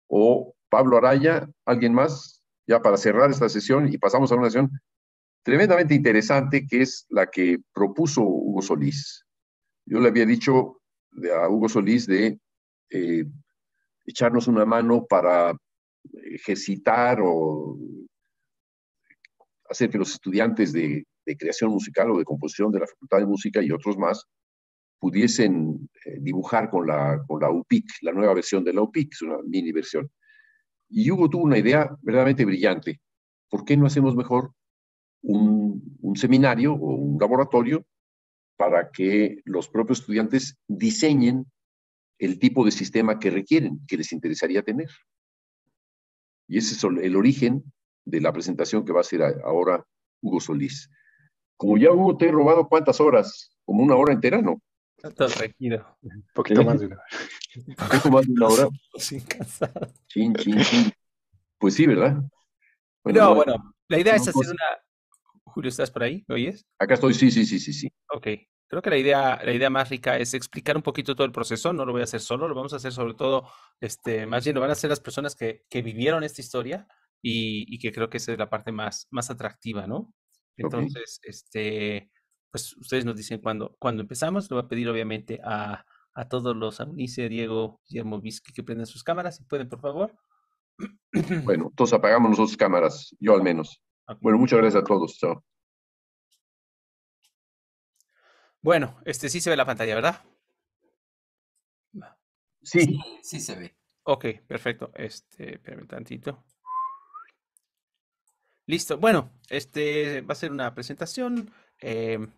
o Pablo Araya, alguien más, ya para cerrar esta sesión y pasamos a una sesión tremendamente interesante que es la que propuso Hugo Solís. Yo le había dicho a Hugo Solís de eh, echarnos una mano para ejercitar o hacer que los estudiantes de creación musical o de composición de la Facultad de Música y otros más pudiesen dibujar con la UPIC, la nueva versión de la UPIC, es una mini versión. Y Hugo tuvo una idea verdaderamente brillante. ¿Por qué no hacemos mejor un seminario o un laboratorio para que los propios estudiantes diseñen el tipo de sistema que requieren, que les interesaría tener? Y ese es el origen de la presentación que va a hacer ahora Hugo Solís. Como ya Hugo, te he robado cuántas horas, como una hora entera, ¿no? Todo tranquilo. Un poquito más de una hora. Un poco más de una hora. Sin cansado. Chin, chin, chin. Pues sí, ¿verdad? Bueno, No, bueno, la idea es no, hacer una... Julio, ¿estás por ahí? ¿Me oyes? acá estoy, sí, sí, sí, sí, sí. Ok. Creo que la idea más rica es explicar un poquito todo el proceso. No lo voy a hacer solo, lo vamos a hacer sobre todo, más bien lo van a hacer las personas que vivieron esta historia y que creo que esa es la parte más atractiva, ¿no? Ok. Entonces, pues ustedes nos dicen cuando empezamos. Le voy a pedir obviamente a todos los, a Eunice, Diego, Guillermo, Vizqui, que prendan sus cámaras, si pueden, por favor. Bueno, entonces apagamos nosotros cámaras, yo al menos. Ok. Bueno, muchas gracias a todos. Chao. Bueno, sí se ve la pantalla, ¿verdad? Sí. Sí se ve. Ok, perfecto. Espérame un tantito. Listo. Bueno, va a ser una presentación que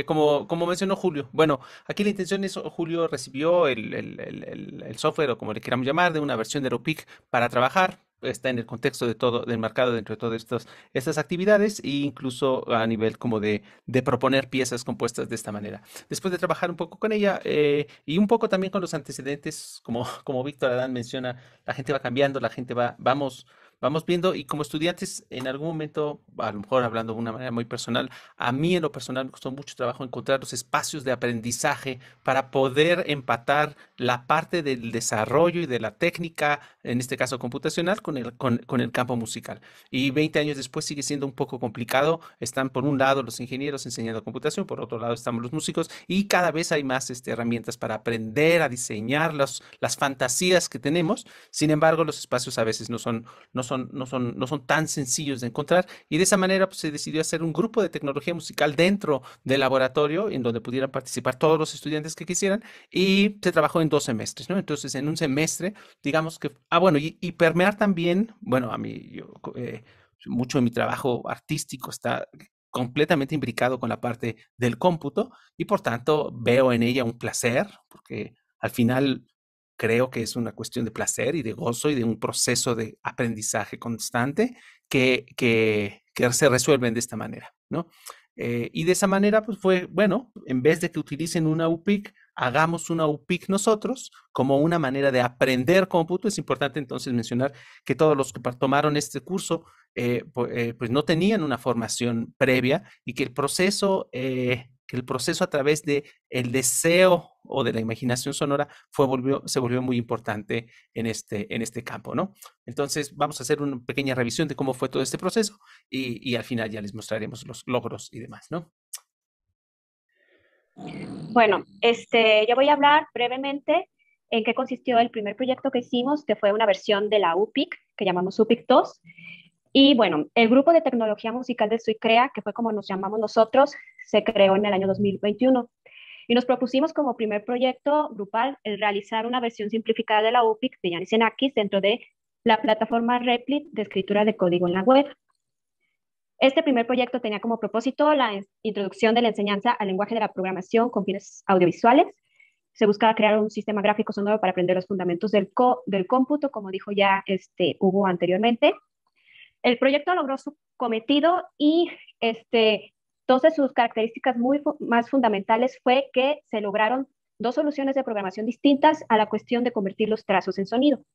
como mencionó Julio. Bueno, aquí la intención es, Julio recibió el software, o como le queramos llamar, de una versión de Aeropeak para trabajar. Está en el contexto de todo, del mercado dentro de todas estas actividades, e incluso a nivel como de proponer piezas compuestas de esta manera. Después de trabajar un poco con ella y un poco también con los antecedentes, como Víctor Adán menciona, la gente va cambiando, la gente vamos viendo, y como estudiantes, en algún momento, a lo mejor hablando de una manera muy personal, a mí en lo personal me costó mucho trabajo encontrar los espacios de aprendizaje para poder empatar la parte del desarrollo y de la técnica, en este caso computacional, con el campo musical. Y 20 años después sigue siendo un poco complicado. Están por un lado los ingenieros enseñando computación, por otro lado estamos los músicos, y cada vez hay más herramientas para aprender a diseñar las fantasías que tenemos. Sin embargo, los espacios a veces no son tan sencillos de encontrar, y de esa manera pues, se decidió hacer un grupo de tecnología musical dentro del laboratorio en donde pudieran participar todos los estudiantes que quisieran, y se trabajó en 2 semestres, ¿no? Entonces, en un semestre, digamos que, bueno, y permear también, bueno, a mí, mucho de mi trabajo artístico está completamente imbricado con la parte del cómputo, y por tanto veo en ella un placer, porque al final creo que es una cuestión de placer y de gozo y de un proceso de aprendizaje constante que se resuelven de esta manera, ¿no? Y de esa manera, pues fue, bueno, en vez de que utilicen una UPIC, hagamos una UPIC nosotros como una manera de aprender cómputo. Es importante entonces mencionar que todos los que tomaron este curso, pues no tenían una formación previa, y que el proceso a través de el deseo o de la imaginación sonora se volvió muy importante en este campo, ¿no? Entonces, vamos a hacer una pequeña revisión de cómo fue todo este proceso, y al final ya les mostraremos los logros y demás, ¿no? Bueno, yo voy a hablar brevemente en qué consistió el primer proyecto que hicimos, que fue una versión de la UPIC, que llamamos UPIC 2. Y bueno, el grupo de tecnología musical de Suicrea, que fue como nos llamamos nosotros, se creó en el año 2021. Y nos propusimos como primer proyecto grupal el realizar una versión simplificada de la UPIC de Yanis Xenakis dentro de la plataforma Replit de escritura de código en la web. Este primer proyecto tenía como propósito la introducción de la enseñanza al lenguaje de la programación con fines audiovisuales. Se buscaba crear un sistema gráfico sonoro para aprender los fundamentos del cómputo, como dijo ya Hugo anteriormente. El proyecto logró su cometido, y dos de sus características más fundamentales fue que se lograron dos soluciones de programación distintas a la cuestión de convertir los trazos en sonido.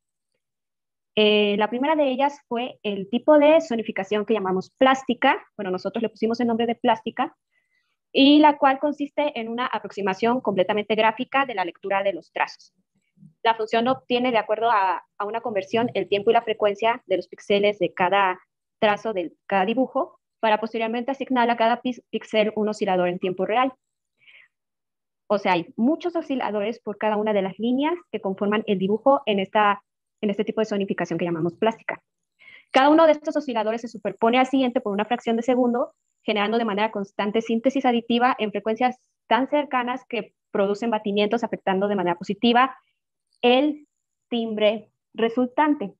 La primera de ellas fue el tipo de sonificación que llamamos plástica. Bueno, nosotros le pusimos el nombre de plástica, y la cual consiste en una aproximación completamente gráfica de la lectura de los trazos. la función obtiene de acuerdo a una conversión el tiempo y la frecuencia de los píxeles de cada trazo de cada dibujo para posteriormente asignar a cada píxel un oscilador en tiempo real. O sea, hay muchos osciladores por cada una de las líneas que conforman el dibujo en este tipo de zonificación que llamamos plástica. Cada uno de estos osciladores se superpone al siguiente por una fracción de segundo, generando de manera constante síntesis aditiva en frecuencias tan cercanas que producen batimientos afectando de manera positiva el timbre resultante.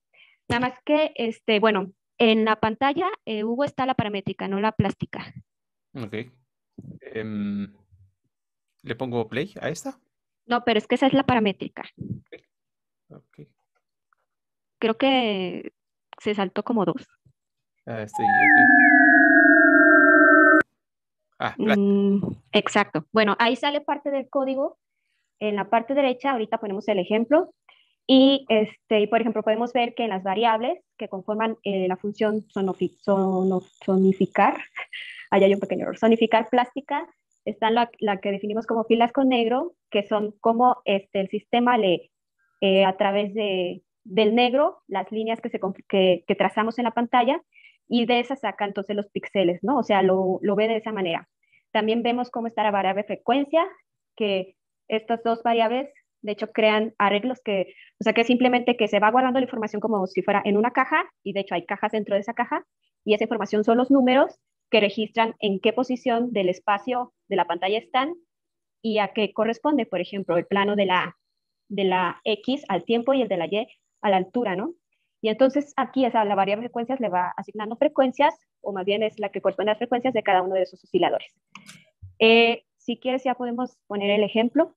Nada más que, bueno, en la pantalla, Hugo, está la paramétrica, no la plástica. Ok. ¿Le pongo play a esta? No, pero es que esa es la paramétrica. Ok. Creo que se saltó como dos. Estoy aquí. Plástica. Exacto. Bueno, ahí sale parte del código. En la parte derecha, ahorita ponemos el ejemplo. Y, por ejemplo, podemos ver que en las variables que conforman la función sonificar, ahí hay un pequeño error, sonificar plástica, está la que definimos como filas con negro, que son como el sistema lee a través del negro las líneas que trazamos en la pantalla y de esas saca entonces los píxeles, ¿no? O sea, lo ve de esa manera. También vemos cómo está la variable frecuencia, que estas dos variables, de hecho, crean arreglos o sea, que simplemente que se va guardando la información como si fuera en una caja, y de hecho hay cajas dentro de esa caja, y esa información son los números que registran en qué posición del espacio de la pantalla están y a qué corresponde, por ejemplo, el plano de la X al tiempo y el de la Y a la altura, ¿no? Y entonces aquí la variable de frecuencias le va asignando frecuencias, o más bien es la que corresponde a las frecuencias de cada uno de esos osciladores. Si quieres ya podemos poner el ejemplo.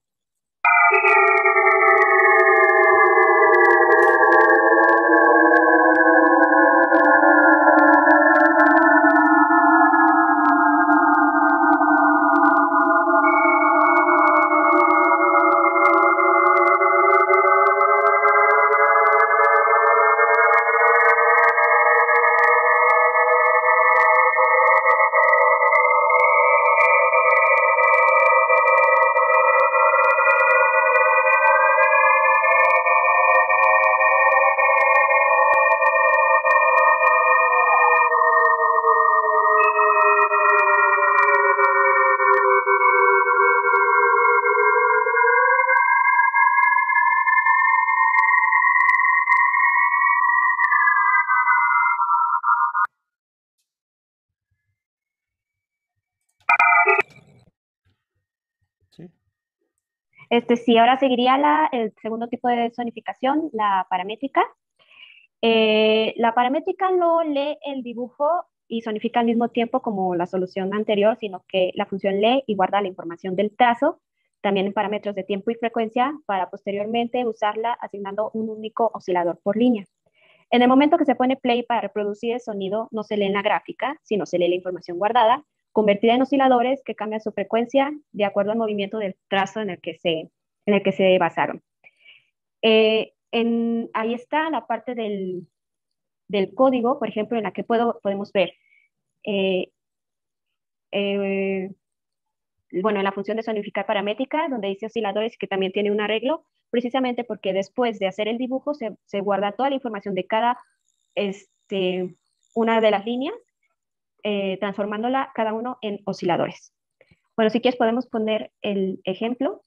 Sí, ahora seguiría el segundo tipo de zonificación, la paramétrica. La paramétrica no lee el dibujo y zonifica al mismo tiempo como la solución anterior, sino que la función lee y guarda la información del trazo, también en parámetros de tiempo y frecuencia, para posteriormente usarla asignando un único oscilador por línea. En el momento que se pone play para reproducir el sonido, no se lee en la gráfica, sino se lee la información guardada, convertida en osciladores que cambian su frecuencia de acuerdo al movimiento del trazo en el que se basaron. Ahí está la parte del código, por ejemplo, en la que podemos ver, eh, eh, bueno, en la función de sonificar paramétrica, donde dice osciladores, que también tiene un arreglo, precisamente porque después de hacer el dibujo se guarda toda la información de una de las líneas, transformándola cada uno en osciladores. Bueno, si quieres podemos poner el ejemplo.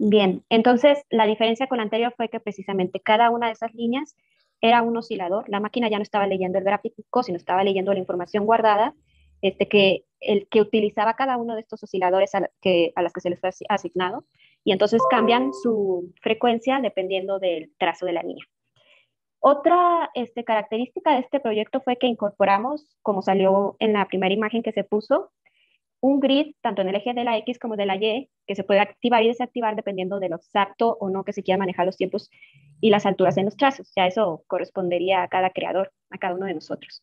Bien, entonces la diferencia con la anterior fue que precisamente cada una de esas líneas era un oscilador. La máquina ya no estaba leyendo el gráfico, sino estaba leyendo la información guardada, que el que utilizaba cada uno de estos osciladores a las que se les fue asignado, y entonces cambian su frecuencia dependiendo del trazo de la línea. Otra característica de este proyecto fue que incorporamos, como salió en la primera imagen que se puso, un grid tanto en el eje de la X como de la Y, que se puede activar y desactivar dependiendo de lo exacto o no que se quiera manejar los tiempos y las alturas en los trazos. Ya eso correspondería a cada creador, a cada uno de nosotros.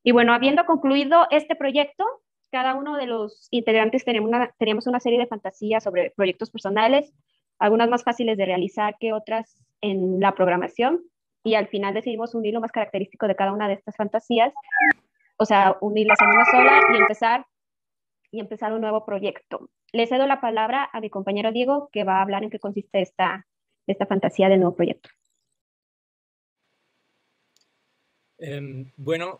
Y bueno, habiendo concluido este proyecto, cada uno de los integrantes teníamos una serie de fantasías sobre proyectos personales, algunas más fáciles de realizar que otras en la programación, y al final decidimos unir lo más característico de cada una de estas fantasías, o sea, unirlas en una sola y empezar un nuevo proyecto. Le cedo la palabra a mi compañero Diego, que va a hablar en qué consiste esta fantasía del nuevo proyecto. Bueno,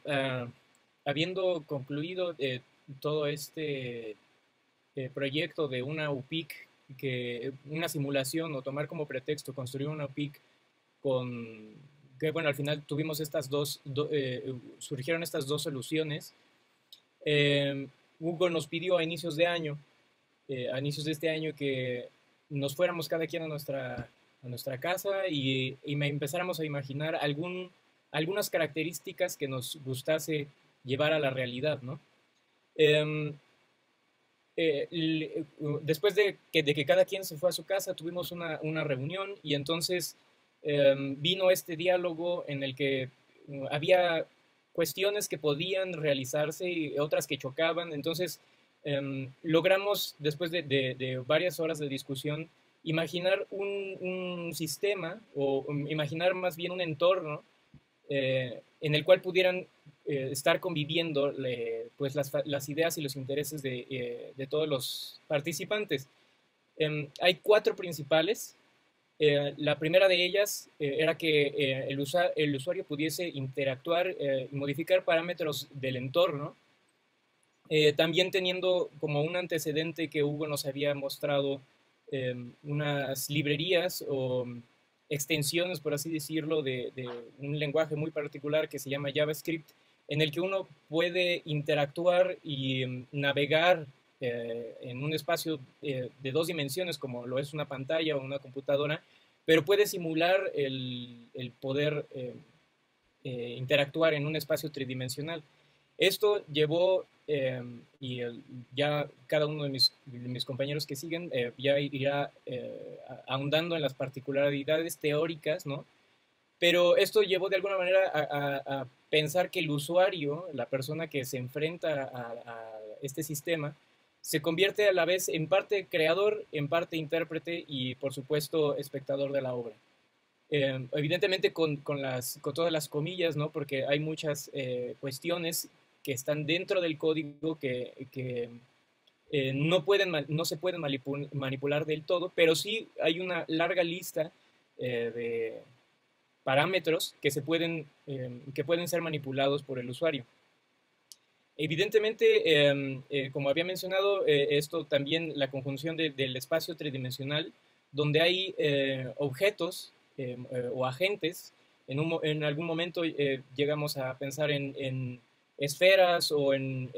habiendo concluido todo este proyecto de una UPIC, una simulación o tomar como pretexto construir una UPIC que bueno, al final tuvimos surgieron estas dos soluciones. Hugo nos pidió a inicios de este año, que nos fuéramos cada quien a nuestra casa y empezáramos a imaginar algunas características que nos gustase llevar a la realidad, ¿no? Después de que cada quien se fue a su casa, tuvimos una reunión y entonces vino este diálogo en el que había cuestiones que podían realizarse y otras que chocaban. Entonces logramos, después de varias horas de discusión, imaginar un sistema o imaginar más bien un entorno en el cual pudieran estar conviviendo pues las ideas y los intereses de todos los participantes. Hay 4 principales. La primera de ellas era que el usuario pudiese interactuar y modificar parámetros del entorno, también teniendo como un antecedente que Hugo nos había mostrado unas librerías o extensiones, por así decirlo, de un lenguaje muy particular que se llama JavaScript, en el que uno puede interactuar y navegar en un espacio de 2 dimensiones, como lo es una pantalla o una computadora, pero puede simular el poder interactuar en un espacio tridimensional. Esto llevó, y ya cada uno de mis compañeros que siguen ya irá ahondando en las particularidades teóricas, ¿no? Pero esto llevó de alguna manera a pensar que el usuario, la persona que se enfrenta a este sistema, se convierte a la vez en parte creador, en parte intérprete y, por supuesto, espectador de la obra. Evidentemente con todas las comillas, ¿no? Porque hay muchas cuestiones que están dentro del código que no se pueden manipular del todo, pero sí hay una larga lista de parámetros que pueden ser manipulados por el usuario. Evidentemente, como había mencionado, esto también, la conjunción del espacio tridimensional, donde hay objetos o agentes. En algún momento llegamos a pensar en esferas o en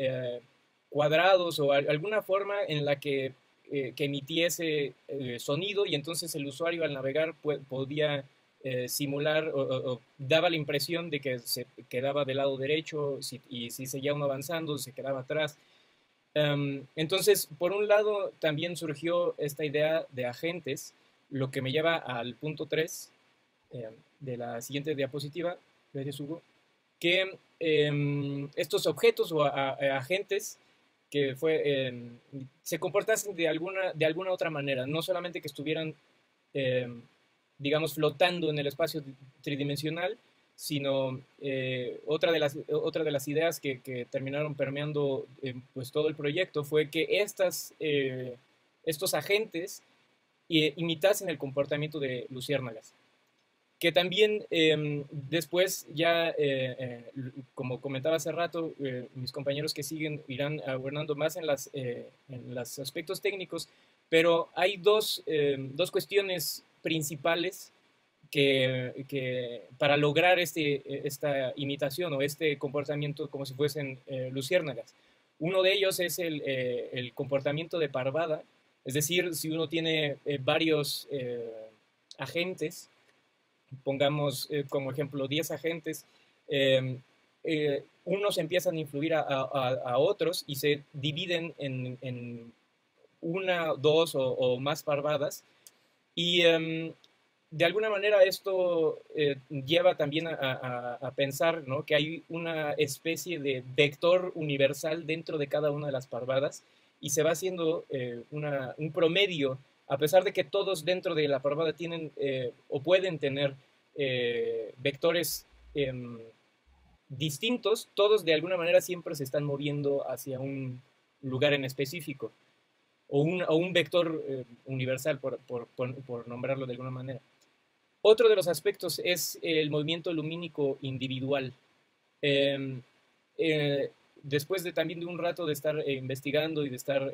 cuadrados o alguna forma en la que emitiese sonido, y entonces el usuario al navegar podía simular o daba la impresión de que se quedaba del lado derecho, y si seguía uno avanzando se quedaba atrás. Entonces, por un lado, también surgió esta idea de agentes, lo que me lleva al punto 3 de la siguiente diapositiva. Gracias, Hugo. Que estos objetos o agentes que se comportasen de alguna otra manera, no solamente que estuvieran digamos, flotando en el espacio tridimensional, sino otra de las ideas que terminaron permeando pues todo el proyecto fue que estos agentes imitasen el comportamiento de luciérnagas. Que también después ya, como comentaba hace rato, mis compañeros que siguen irán abordando más en los aspectos técnicos, pero hay dos cuestiones principales que para lograr esta imitación o este comportamiento como si fuesen luciérnagas. Uno de ellos es el comportamiento de parvada, es decir, si uno tiene varios agentes, pongamos como ejemplo 10 agentes, unos empiezan a influir a otros y se dividen en una, dos o más parvadas, y de alguna manera esto lleva también a pensar, ¿no?, que hay una especie de vector universal dentro de cada una de las parvadas y se va haciendo un promedio, a pesar de que todos dentro de la parvada tienen o pueden tener vectores distintos, todos de alguna manera siempre se están moviendo hacia un lugar en específico o un vector universal, por nombrarlo de alguna manera. Otro de los aspectos es el movimiento lumínico individual. Después también de un rato de estar investigando y de estar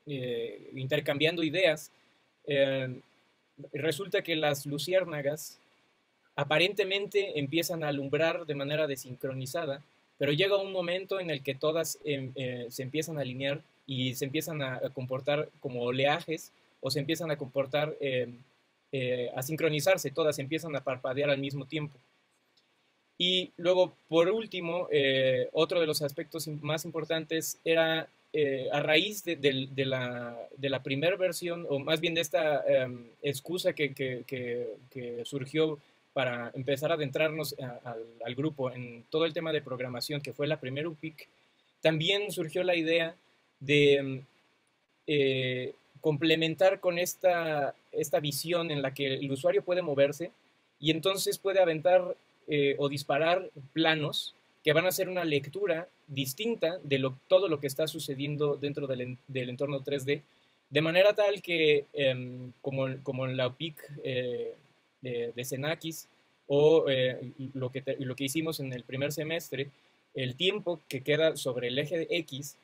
intercambiando ideas, resulta que las luciérnagas aparentemente empiezan a alumbrar de manera desincronizada, pero llega un momento en el que todas se empiezan a alinear y se empiezan a comportar como oleajes, o se empiezan a comportar a sincronizarse, todas empiezan a parpadear al mismo tiempo. Y luego, por último, otro de los aspectos más importantes era a raíz de la primera versión, o más bien de esta excusa que surgió para empezar a adentrarnos al grupo en todo el tema de programación, que fue la primera UPIC, también surgió la idea de complementar con esta visión en la que el usuario puede moverse y entonces puede aventar o disparar planos que van a hacer una lectura distinta de todo lo que está sucediendo dentro del entorno 3D, de manera tal que, como en la UPIC de Xenakis, o lo que hicimos en el primer semestre, el tiempo que queda sobre el eje X,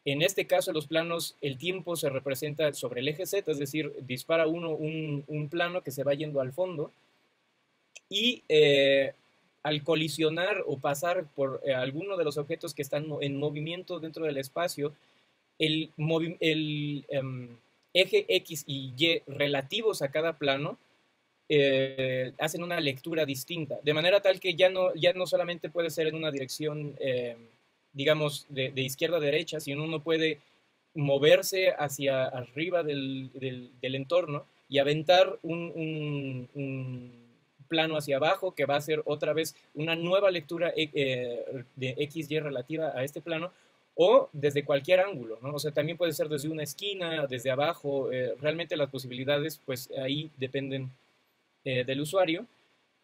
en este caso los planos, el tiempo se representa sobre el eje Z, es decir, dispara uno un plano que se va yendo al fondo, y al colisionar o pasar por alguno de los objetos que están en movimiento dentro del espacio, el eje X y Y relativos a cada plano hacen una lectura distinta, de manera tal que ya no solamente puede ser en una dirección, digamos, de izquierda a derecha, sino uno puede moverse hacia arriba del entorno y aventar un plano hacia abajo, que va a ser otra vez una nueva lectura de XY relativa a este plano, o desde cualquier ángulo, ¿no? O sea, también puede ser desde una esquina, desde abajo, realmente las posibilidades, pues ahí dependen del usuario.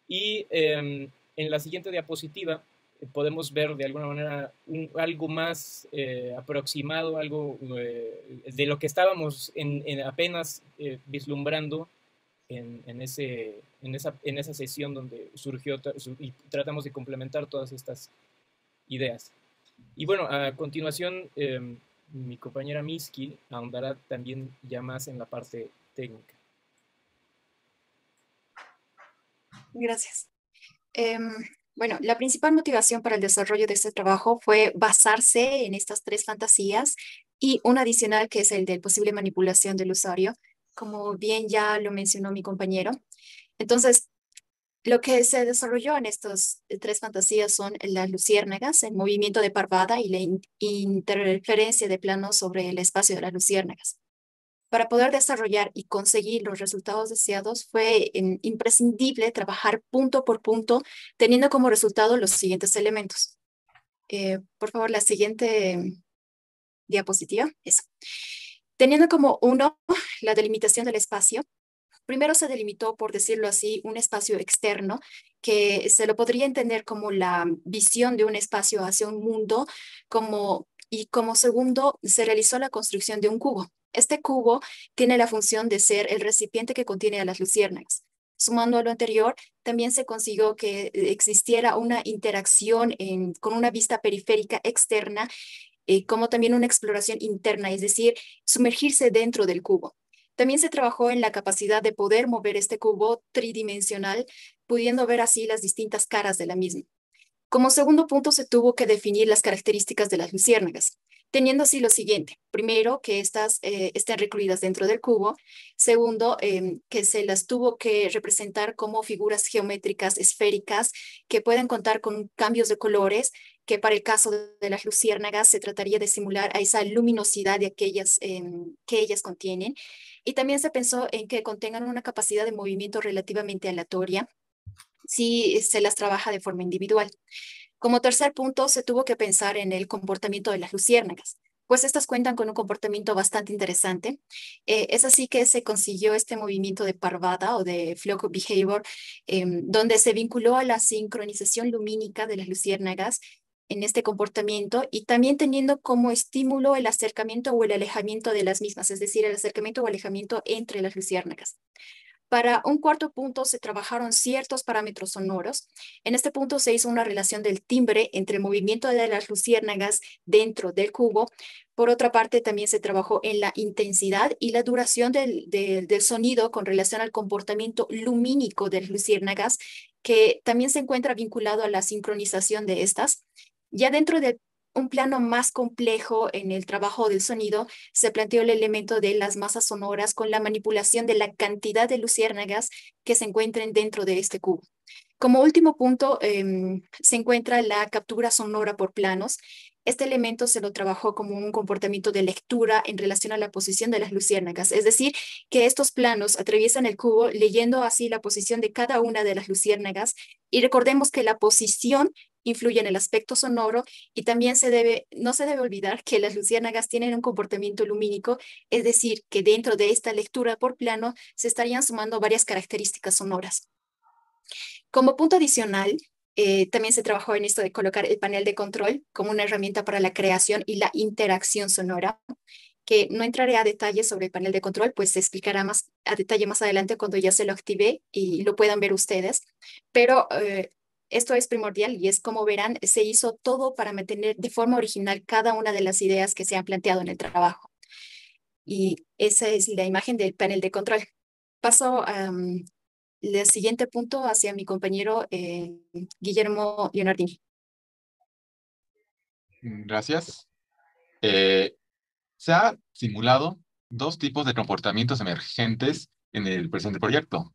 Y en la siguiente diapositiva podemos ver de alguna manera algo más aproximado, algo de lo que estábamos apenas vislumbrando en esa sesión donde surgió y tratamos de complementar todas estas ideas. Y bueno, a continuación mi compañera Miski ahondará también ya más en la parte técnica. Gracias. Bueno, la principal motivación para el desarrollo de este trabajo fue basarse en estas tres fantasías y una adicional que es el de posible manipulación del usuario, como bien ya lo mencionó mi compañero. Entonces, lo que se desarrolló en estas tres fantasías son las luciérnagas, el movimiento de parvada y la interferencia de planos sobre el espacio de las luciérnagas. Para poder desarrollar y conseguir los resultados deseados fue imprescindible trabajar punto por punto, teniendo como resultado los siguientes elementos. Por favor, la siguiente diapositiva. Eso. Teniendo como uno la delimitación del espacio. Primero se delimitó, por decirlo así, un espacio externo que se lo podría entender como la visión de un espacio hacia un mundo, y como segundo se realizó la construcción de un cubo. Este cubo tiene la función de ser el recipiente que contiene a las luciérnagas. Sumando a lo anterior, también se consiguió que existiera una interacción con una vista periférica externa, como también una exploración interna, es decir, sumergirse dentro del cubo. También se trabajó en la capacidad de poder mover este cubo tridimensional, pudiendo ver así las distintas caras de la misma. Como segundo punto, se tuvo que definir las características de las luciérnagas, teniendo así lo siguiente. Primero, que estas estén recluidas dentro del cubo. Segundo, que se las tuvo que representar como figuras geométricas esféricas que pueden contar con cambios de colores, que para el caso de las luciérnagas se trataría de simular a esa luminosidad de aquellas que ellas contienen. Y también se pensó en que contengan una capacidad de movimiento relativamente aleatoria si se las trabaja de forma individual. Como tercer punto, se tuvo que pensar en el comportamiento de las luciérnagas, pues estas cuentan con un comportamiento bastante interesante. Es así que se consiguió este movimiento de parvada o de flock behavior, donde se vinculó a la sincronización lumínica de las luciérnagas en este comportamiento y también teniendo como estímulo el acercamiento o el alejamiento de las mismas, es decir, el acercamiento o alejamiento entre las luciérnagas. Para un cuarto punto se trabajaron ciertos parámetros sonoros. En este punto se hizo una relación del timbre entre el movimiento de las luciérnagas dentro del cubo. Por otra parte, también se trabajó en la intensidad y la duración del sonido con relación al comportamiento lumínico de las luciérnagas, que también se encuentra vinculado a la sincronización de estas. Ya dentro de un plano más complejo en el trabajo del sonido, se planteó el elemento de las masas sonoras con la manipulación de la cantidad de luciérnagas que se encuentren dentro de este cubo. Como último punto, se encuentra la captura sonora por planos. Este elemento se lo trabajó como un comportamiento de lectura en relación a la posición de las luciérnagas, es decir, que estos planos atraviesan el cubo leyendo así la posición de cada una de las luciérnagas y recordemos que la posición influye en el aspecto sonoro y también no se debe olvidar que las luciérnagas tienen un comportamiento lumínico, es decir, que dentro de esta lectura por plano se estarían sumando varias características sonoras. Como punto adicional, también se trabajó en esto de colocar el panel de control como una herramienta para la creación y la interacción sonora, que no entraré a detalle sobre el panel de control, pues se explicará más a detalle más adelante cuando ya se lo active y lo puedan ver ustedes. Pero esto es primordial y es como verán, se hizo todo para mantener de forma original cada una de las ideas que se han planteado en el trabajo. Y esa es la imagen del panel de control. Paso el siguiente punto hacia mi compañero Guillermo Leonardini. Gracias. Se ha simulado dos tipos de comportamientos emergentes en el presente proyecto.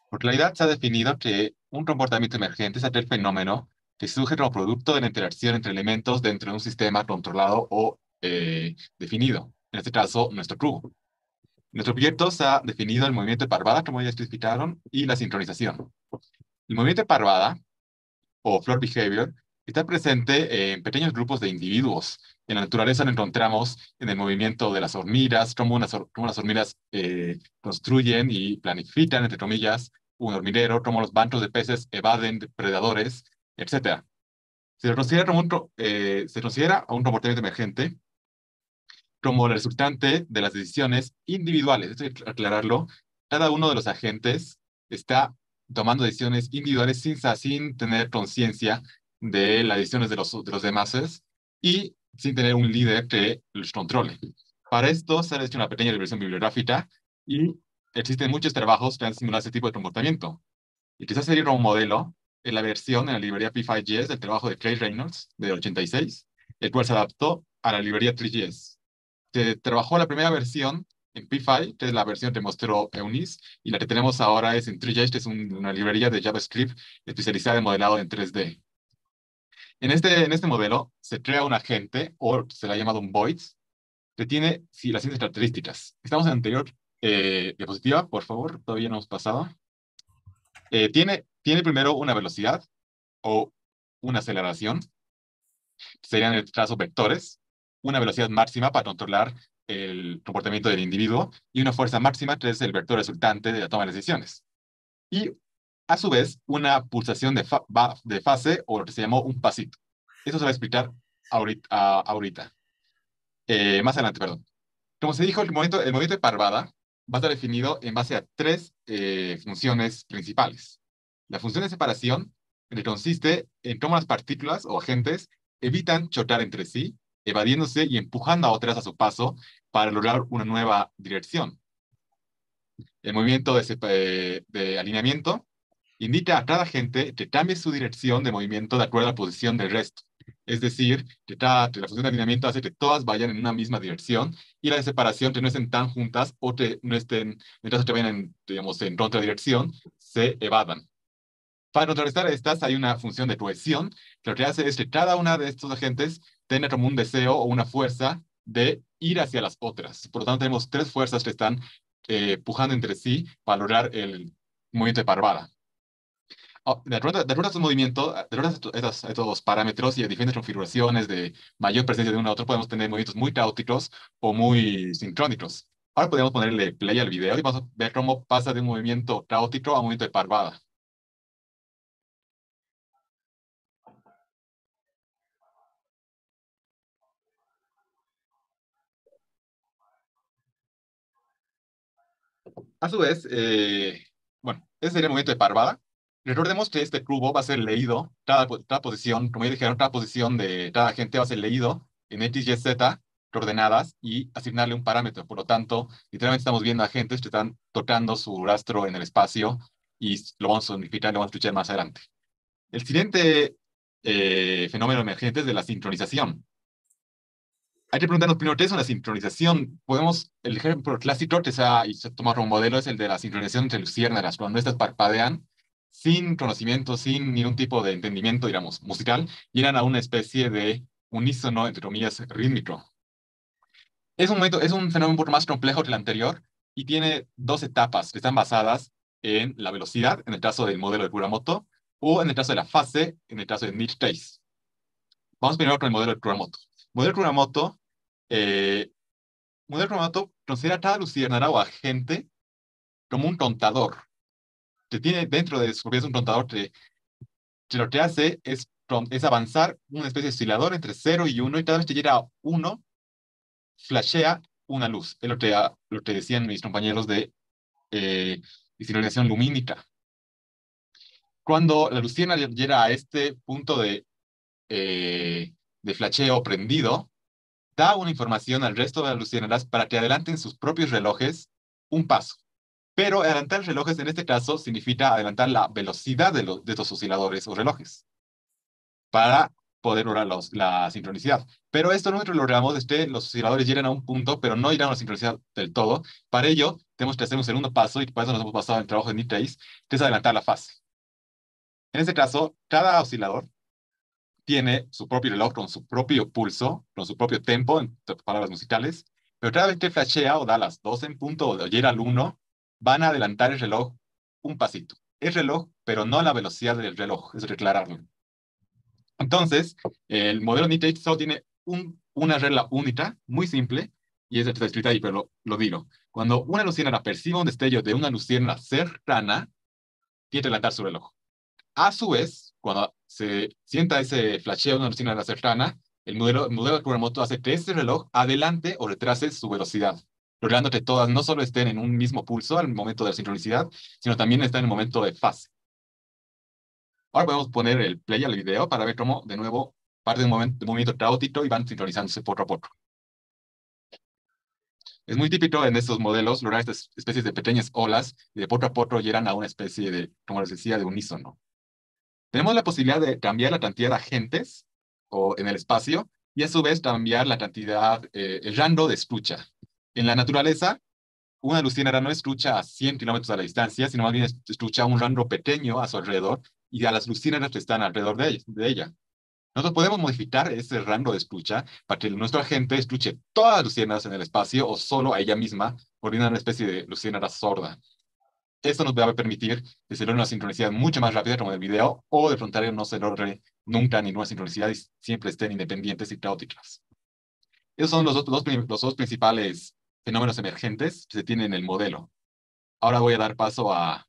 Por claridad, se ha definido que un comportamiento emergente es aquel fenómeno que surge como producto de la interacción entre elementos dentro de un sistema controlado o definido. En este caso, nuestro cubo. Nuestro proyecto se ha definido el movimiento de parvada, como ya explicaron, y la sincronización. El movimiento de parvada, o flock behavior, está presente en pequeños grupos de individuos. En la naturaleza lo encontramos en el movimiento de las hormigas, cómo las hormigas construyen y planifican, entre comillas, un hormiguero, cómo los bancos de peces evaden predadores, etc. Se considera un comportamiento emergente como el resultante de las decisiones individuales. Esto hay que aclararlo. Cada uno de los agentes está tomando decisiones individuales sin tener conciencia de las decisiones de los demás y sin tener un líder que los controle. Para esto se ha hecho una pequeña revisión bibliográfica y existen muchos trabajos que han simulado este tipo de comportamiento. Y quizás sería como modelo en la versión en la librería P5JS del trabajo de Clay Reynolds de 86, el cual se adaptó a la librería 3JS. Se trabajó la primera versión en P5, que es la versión que mostró Eunice, y la que tenemos ahora es en 3JS, que es una librería de JavaScript especializada en modelado en 3D. En este modelo se crea un agente, o se le ha llamado un void, que tiene las siguientes características. Estamos en la anterior diapositiva, por favor, todavía no hemos pasado. Tiene primero una velocidad o una aceleración, serían en este caso vectores, una velocidad máxima para controlar el comportamiento del individuo y una fuerza máxima que es el vector resultante de la toma de decisiones. Y a su vez una pulsación de fase o lo que se llamó un pasito. Eso se va a explicar ahorita. Más adelante, perdón. Como se dijo, el movimiento de parvada va a estar definido en base a tres funciones principales. La función de separación, que consiste en cómo las partículas o agentes evitan chocar entre sí, evadiéndose y empujando a otras a su paso para lograr una nueva dirección. el movimiento de alineamiento indica a cada agente que cambie su dirección de movimiento de acuerdo a la posición del resto. Es decir, que la función de alineamiento hace que todas vayan en una misma dirección y la de separación, que no estén tan juntas o que no estén, mientras que vayan en, digamos, en otra dirección, se evadan. Para contrarrestar estas, hay una función de cohesión, que lo que hace es que cada una de estos agentes tenga como un deseo o una fuerza de ir hacia las otras. Por lo tanto, tenemos tres fuerzas que están pujando entre sí para lograr el movimiento de parvada. De acuerdo a estos movimientos, de acuerdo a estos parámetros y a diferentes configuraciones de mayor presencia de uno a otro, podemos tener movimientos muy caóticos o muy sincrónicos. Ahora podemos ponerle play al video y vamos a ver cómo pasa de un movimiento caótico a un movimiento de parvada. A su vez, bueno, ese sería el movimiento de parvada. Recordemos que este cubo va a ser leído, cada posición, como ya dijeron, cada posición de cada agente va a ser leído en X, Y, Z coordenadas y asignarle un parámetro. Por lo tanto, literalmente estamos viendo agentes que están tocando su rastro en el espacio y lo vamos a unificar, lo vamos a escuchar más adelante. El siguiente fenómeno emergente es de la sincronización. Hay que preguntarnos primero qué es una sincronización. El ejemplo clásico que se toma como modelo es el de la sincronización entre luciérnagas, cuando estas parpadean sin conocimiento, sin ningún tipo de entendimiento, digamos, musical, llegan a una especie de unísono, entre comillas, rítmico. Es un fenómeno un poco más complejo que el anterior y tiene dos etapas que están basadas en la velocidad, en el caso del modelo de Kuramoto, o en el caso de la fase, en el caso de Niche Case. Vamos primero con el modelo de Kuramoto. Modelo Kuramoto, eh, modelo Kuramoto considera a cada luciérnaga o agente como un contador, que tiene dentro de su propiedad un contador que lo que hace es avanzar una especie de oscilador entre 0 y 1, y cada vez que llega a 1, flashea una luz. Es lo que decían mis compañeros de sincronización lumínica. Cuando la luciérnaga llega a este punto de flasheo prendido, da una información al resto de las luciérnagas para que adelanten sus propios relojes un paso. Pero adelantar relojes en este caso significa adelantar la velocidad de estos osciladores o relojes para poder lograr la sincronicidad. Pero esto nosotros logramos los osciladores llegan a un punto, pero no llegan a la sincronicidad del todo. Para ello, tenemos que hacer un segundo paso, y para eso nos hemos basado en el trabajo de Nick Case, que es adelantar la fase. En este caso, cada oscilador tiene su propio reloj con su propio pulso, con su propio tempo, en palabras musicales, pero cada vez que flashea o da las 12 en punto o llega al 1, van a adelantar el reloj un pasito. Es reloj, pero no la velocidad del reloj, es declararlo. Entonces, el modelo Nittei solo tiene una regla única, muy simple, y es la que está escrita ahí, pero lo digo. Cuando una luciérnaga perciba un destello de una luciérnaga cercana, tiene que adelantar su reloj. A su vez, cuando se sienta ese flasheo de una luciérnaga cercana, el modelo de Kuramoto hace que ese reloj adelante o retrase su velocidad, logrando que todas no solo estén en un mismo pulso al momento de la sincronicidad, sino también están en el momento de fase. Ahora podemos poner el play al video para ver cómo, de nuevo, parte de un movimiento caótico y van sincronizándose poco a poco. Es muy típico en estos modelos lograr estas especies de pequeñas olas y de poco a poco llegan a una especie de, como les decía, de unísono. Tenemos la posibilidad de cambiar la cantidad de agentes en el espacio y a su vez cambiar la cantidad, el rango de escucha. En la naturaleza, una luciérnaga no escucha a 100 kilómetros a la distancia, sino más bien escucha un rango pequeño a su alrededor y a las luciérnagas que están alrededor de ella. Nosotros podemos modificar ese rango de escucha para que nuestro agente escuche todas las luciérnagas en el espacio o solo a ella misma, por una especie de luciérnaga sorda. Esto nos va a permitir que se logre una sincronicidad mucho más rápida como en el video, o de contrario no se logre nunca ninguna sincronicidad y siempre estén independientes y caóticas. Esos son los dos principales fenómenos emergentes que se tienen en el modelo. Ahora voy a dar paso a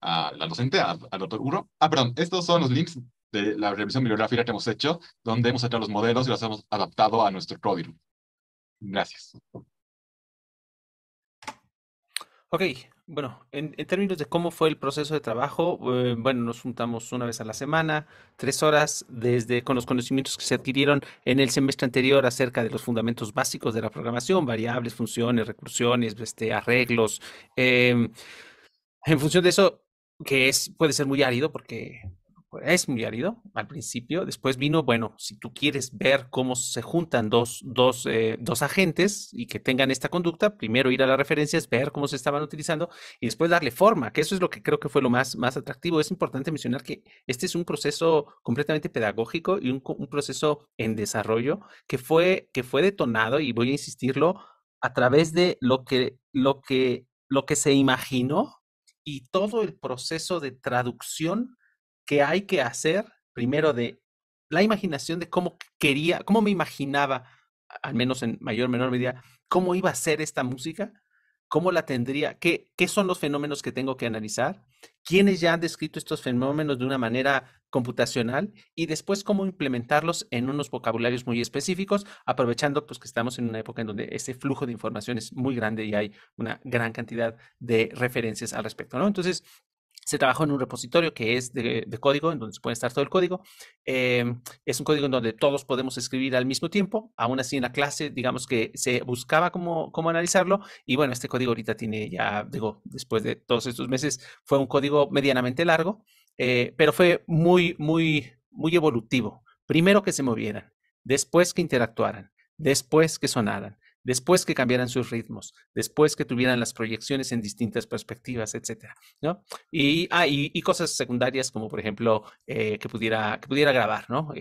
la docente, al doctor Uro. Perdón, estos son los links de la revisión bibliográfica que hemos hecho, donde hemos sacado los modelos y los hemos adaptado a nuestro código. Gracias. Ok, Bueno, en términos de cómo fue el proceso de trabajo, bueno, nos juntamos una vez a la semana, 3 horas, desde con los conocimientos que se adquirieron en el semestre anterior acerca de los fundamentos básicos de la programación, variables, funciones, recursiones, arreglos. em, en función de eso, puede ser muy árido porque es muy árido al principio. Después vino, bueno, si tú quieres ver cómo se juntan dos agentes y que tengan esta conducta, primero ir a las referencias, ver cómo se estaban utilizando y después darle forma, que eso es lo que creo que fue lo más atractivo. Es importante mencionar que este es un proceso completamente pedagógico y un proceso en desarrollo que fue detonado, y voy a insistirlo, a través de lo que se imaginó y todo el proceso de traducción que hay que hacer, primero de la imaginación de cómo me imaginaba, al menos en mayor o menor medida, cómo iba a ser esta música, cómo la tendría, qué son los fenómenos que tengo que analizar, quiénes ya han descrito estos fenómenos de una manera computacional y después cómo implementarlos en unos vocabularios muy específicos, aprovechando pues que estamos en una época en donde ese flujo de información es muy grande y hay una gran cantidad de referencias al respecto, ¿no? Entonces, se trabajó en un repositorio que es de código, en donde se puede estar todo el código. Es un código en donde todos podemos escribir al mismo tiempo. Aún así, en la clase, digamos que se buscaba cómo analizarlo. Y bueno, este código ahorita tiene ya, digo, después de todos estos meses, fue un código medianamente largo, pero fue muy, muy, muy evolutivo. Primero que se movieran, después que interactuaran, después que sonaran, después que cambiaran sus ritmos, después que tuvieran las proyecciones en distintas perspectivas, etcétera, ¿no? Y cosas secundarias como, por ejemplo, que pudiera grabar, ¿no?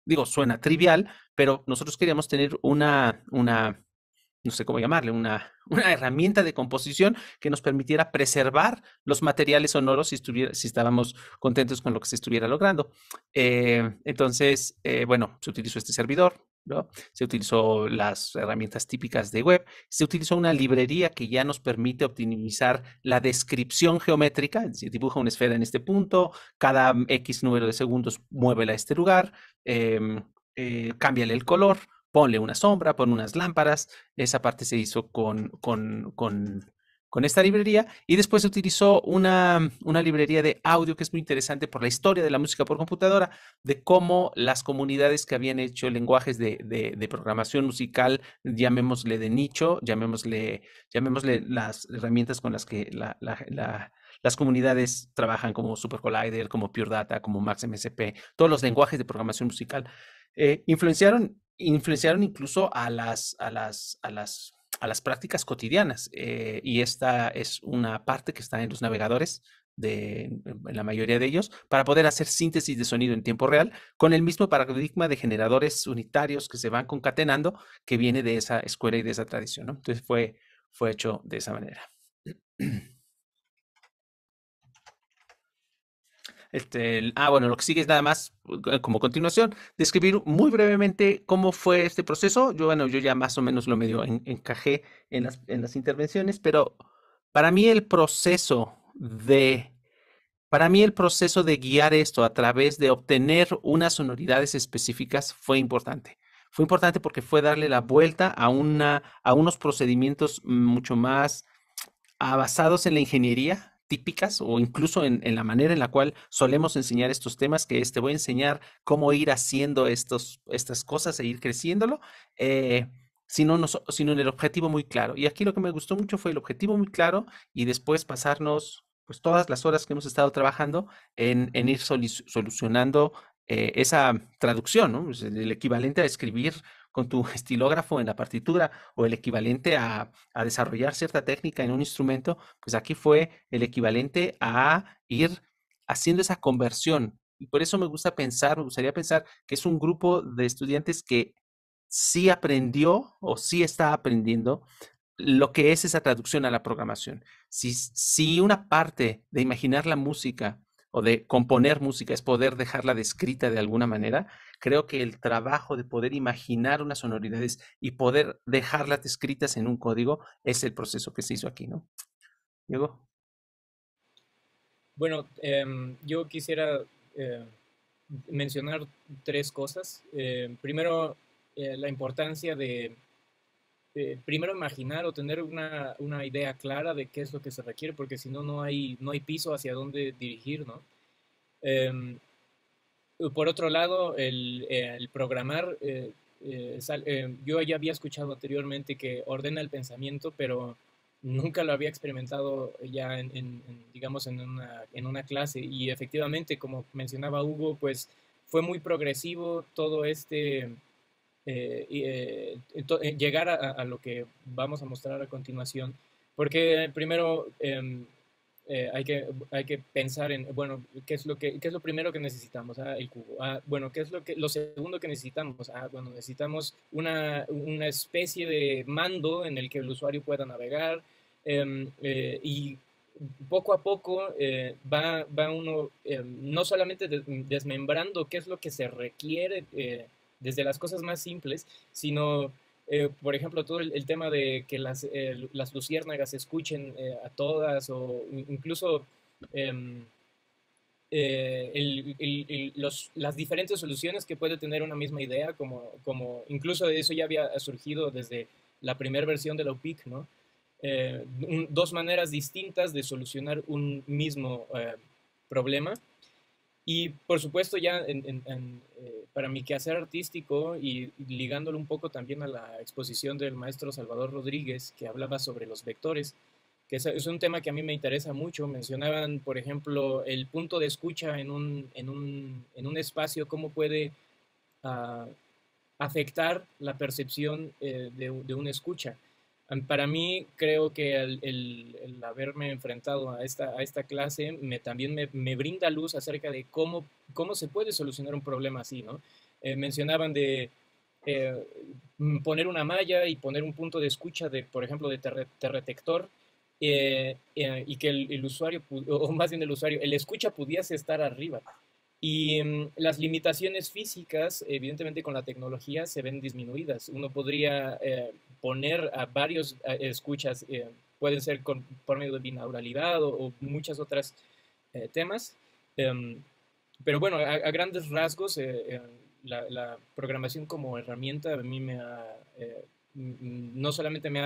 Digo, suena trivial, pero nosotros queríamos tener no sé cómo llamarle, una herramienta de composición que nos permitiera preservar los materiales sonoros si estábamos contentos con lo que se estuviera logrando. Entonces, bueno, se utilizó este servidor, ¿no? Se utilizó las herramientas típicas de web, se utilizó una librería que ya nos permite optimizar la descripción geométrica, es decir, dibuja una esfera en este punto, cada X número de segundos muévela a este lugar, cámbiale el color, ponle una sombra, pon unas lámparas. Esa parte se hizo con esta librería y después se utilizó una librería de audio que es muy interesante por la historia de la música por computadora, de cómo las comunidades que habían hecho lenguajes de programación musical, llamémosle de nicho, llamémosle las herramientas con las que las comunidades trabajan, como Super Collider, como Pure Data, como MaxMSP, todos los lenguajes de programación musical, influenciaron incluso a las prácticas cotidianas. Y esta es una parte que está en los navegadores, en la mayoría de ellos, para poder hacer síntesis de sonido en tiempo real con el mismo paradigma de generadores unitarios que se van concatenando, que viene de esa escuela y de esa tradición, ¿no? Entonces fue hecho de esa manera. Bueno, lo que sigue es nada más como continuación, describir muy brevemente cómo fue este proceso. Yo ya más o menos lo medio encajé en las intervenciones, pero para mí el proceso de, para mí el proceso de guiar esto a través de obtener unas sonoridades específicas fue importante. Fue importante porque fue darle la vuelta a unos procedimientos mucho más basados en la ingeniería típicas o incluso en la manera en la cual solemos enseñar estos temas, que te voy a enseñar cómo ir haciendo estas cosas e ir creciéndolo, sino en el objetivo muy claro. Y aquí lo que me gustó mucho fue el objetivo muy claro y después pasarnos pues todas las horas que hemos estado trabajando en ir solucionando esa traducción, ¿no? Pues, el equivalente a escribir con tu estilógrafo en la partitura o el equivalente a desarrollar cierta técnica en un instrumento, pues aquí fue el equivalente a ir haciendo esa conversión. Y por eso me gustaría pensar que es un grupo de estudiantes que sí aprendió o sí está aprendiendo lo que es esa traducción a la programación. Si una parte de imaginar la música o de componer música es poder dejarla descrita de alguna manera, creo que el trabajo de poder imaginar unas sonoridades y poder dejarlas descritas en un código es el proceso que se hizo aquí, ¿no? Diego. Bueno, yo quisiera mencionar tres cosas. Primero, la importancia de primero imaginar o tener una idea clara de qué es lo que se requiere, porque si no, no hay piso hacia dónde dirigir, ¿no? Em, por otro lado, el programar, yo ya había escuchado anteriormente que ordena el pensamiento, pero nunca lo había experimentado ya digamos, en una clase. Y efectivamente, como mencionaba Hugo, pues fue muy progresivo todo llegar a lo que vamos a mostrar a continuación, porque primero hay que pensar en, bueno, ¿qué es lo primero que necesitamos? El cubo. Bueno, ¿qué es lo segundo que necesitamos? Bueno, necesitamos una especie de mando en el que el usuario pueda navegar, y poco a poco va uno no solamente desmembrando qué es lo que se requiere desde las cosas más simples, sino por ejemplo, todo el tema de que las luciérnagas escuchen a todas, o incluso em, las diferentes soluciones que puede tener una misma idea, como incluso eso ya había surgido desde la primera versión de la UPIC, ¿no? Dos maneras distintas de solucionar un mismo problema. Y por supuesto ya para mi quehacer artístico, y ligándolo un poco también a la exposición del maestro Salvador Rodríguez, que hablaba sobre los vectores, que es un tema que a mí me interesa mucho. Mencionaban, por ejemplo, el punto de escucha en un espacio, cómo puede uh, afectar la percepción de una escucha. Para mí, creo que el haberme enfrentado a esta clase también me brinda luz acerca de cómo se puede solucionar un problema así, ¿no? Mencionaban de eh, poner una malla y poner un punto de escucha, por ejemplo, de terretector, y que el usuario, o más bien el escucha pudiese estar arriba. Y las limitaciones físicas, evidentemente con la tecnología, se ven disminuidas. Uno podría poner a varios escuchas, pueden ser por medio de binauralidad o muchas otras temas. Em, pero bueno, a grandes rasgos, la programación como herramienta a mí no solamente me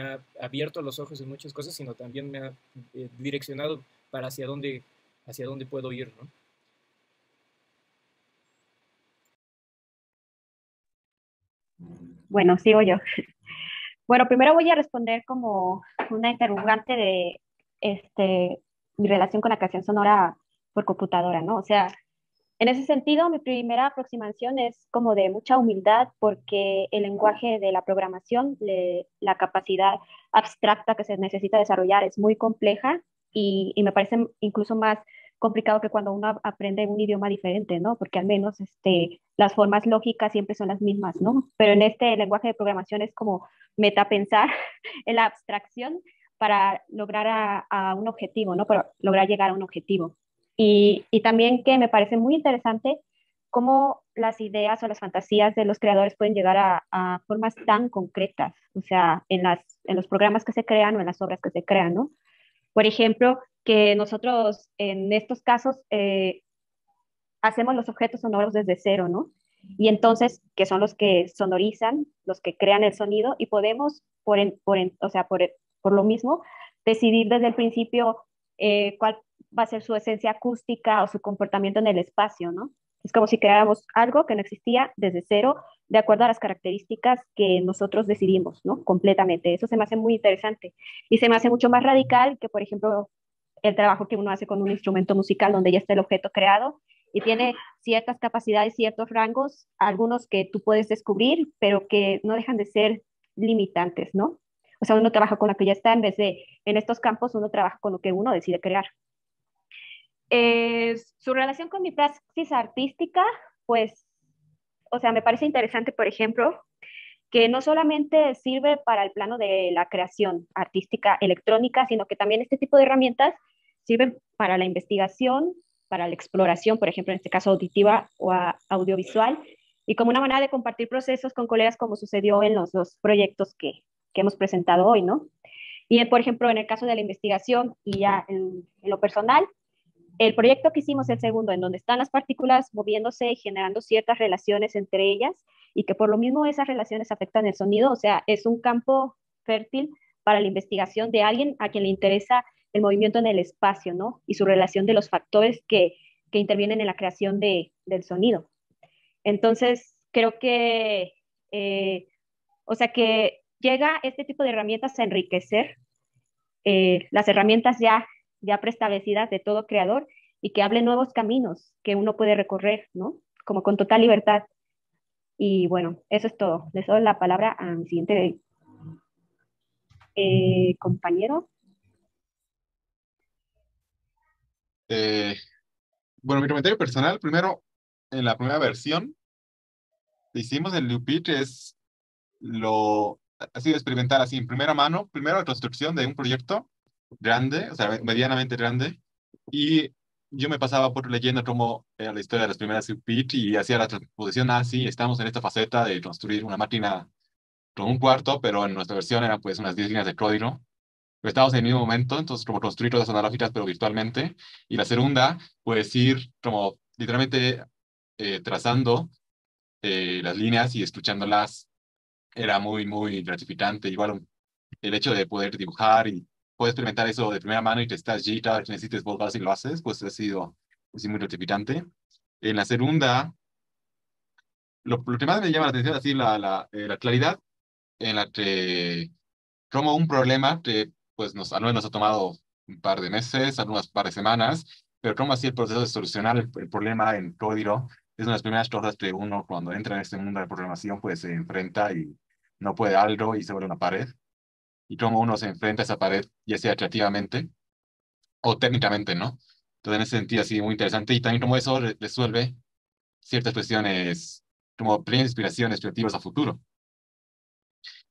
ha abierto los ojos en muchas cosas, sino también me ha direccionado para hacia dónde puedo ir, ¿no? Bueno, sigo yo. Bueno, primero voy a responder como una interrogante de mi relación con la creación sonora por computadora, ¿no? O sea, en ese sentido, mi primera aproximación es como de mucha humildad, porque el lenguaje de la programación, la capacidad abstracta que se necesita desarrollar es muy compleja, y me parece incluso más complicado que cuando uno aprende un idioma diferente, ¿no? Porque al menos las formas lógicas siempre son las mismas, ¿no? Pero en este lenguaje de programación es como metapensar en la abstracción para lograr a un objetivo, ¿no? Para lograr llegar a un objetivo. Y también que me parece muy interesante cómo las ideas o las fantasías de los creadores pueden llegar a formas tan concretas, o sea, en los programas que se crean o en las obras que se crean, ¿no? Por ejemplo, que nosotros en estos casos hacemos los objetos sonoros desde cero, ¿no? Y entonces, que son los que sonorizan, los que crean el sonido, y podemos, o sea, por lo mismo, decidir desde el principio cuál va a ser su esencia acústica o su comportamiento en el espacio, ¿no? Es como si creáramos algo que no existía desde cero, de acuerdo a las características que nosotros decidimos, ¿no? Completamente. Eso se me hace muy interesante. Y se me hace mucho más radical que, por ejemplo, el trabajo que uno hace con un instrumento musical donde ya está el objeto creado y tiene ciertas capacidades, ciertos rangos, algunos que tú puedes descubrir, pero que no dejan de ser limitantes, ¿no? O sea, uno trabaja con lo que ya está, en vez de, en estos campos, uno trabaja con lo que uno decide crear. Su relación con mi praxis artística, pues, o sea, me parece interesante, por ejemplo, que no solamente sirve para el plano de la creación artística electrónica, sino que también este tipo de herramientas sirven para la investigación, para la exploración, por ejemplo, en este caso auditiva o audiovisual, y como una manera de compartir procesos con colegas, como sucedió en los dos proyectos que hemos presentado hoy, ¿no? Y, por ejemplo, en el caso de la investigación y ya en lo personal, el proyecto que hicimos, el segundo, en donde están las partículas moviéndose y generando ciertas relaciones entre ellas, y que por lo mismo esas relaciones afectan el sonido, o sea, es un campo fértil para la investigación de alguien a quien le interesa el movimiento en el espacio, ¿no? Y su relación de los factores que intervienen en la creación del sonido. Entonces, creo que, o sea, que llega este tipo de herramientas a enriquecer las herramientas ya preestablecidas de todo creador y que hable nuevos caminos que uno puede recorrer, ¿no? Como con total libertad. Y bueno, eso es todo. Les doy la palabra a mi siguiente compañero. Bueno, mi comentario personal, primero, en la primera versión que hicimos el Loopit es ha sido experimentar así en primera mano, primero la construcción de un proyecto grande, o sea, medianamente grande, y yo me pasaba por leyendo cómo era la historia de las primeras Loopit y hacía la transposición así, estamos en esta faceta de construir una máquina con un cuarto, pero en nuestra versión eran pues unas 10 líneas de código. Pero estábamos en el mismo momento, entonces como construir todas las analógicas, pero virtualmente. Y la segunda, pues ir como literalmente trazando las líneas y escuchándolas era muy, muy gratificante. Igual el hecho de poder dibujar y poder experimentar eso de primera mano y te estás allí, cada vez que necesites vos vas y lo haces, pues ha sido pues, sí, muy gratificante. En la segunda, lo que más me llama la atención es así la claridad en la que como un problema que pues a nosotros nos ha tomado un par de meses, algunas par de semanas, pero como así el proceso de solucionar el problema en código es una de las primeras cosas que uno cuando entra en este mundo de programación pues se enfrenta y no puede algo y se vuelve una pared. Y cómo uno se enfrenta a esa pared, ya sea creativamente o técnicamente, ¿no? Entonces en ese sentido así muy interesante y también cómo eso resuelve ciertas cuestiones como pequeñas inspiraciones creativas a futuro.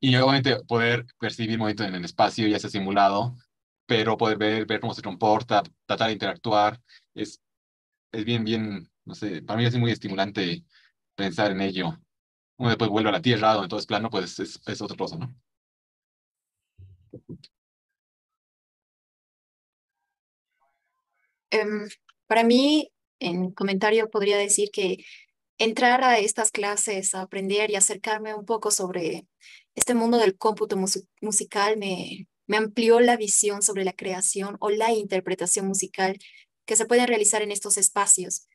Y obviamente poder percibir movimiento en el espacio, ya sea simulado, pero poder ver cómo se comporta, tratar de interactuar, es, es bien, bien, no sé, para mí es muy estimulante pensar en ello. Uno después vuelve a la Tierra, donde todo es plano, pues es otra cosa, ¿no? Em, para mí, en comentario, podría decir que entrar a estas clases, a aprender y acercarme un poco sobre este mundo del cómputo musical me amplió la visión sobre la creación o la interpretación musical que se pueden realizar en estos espacios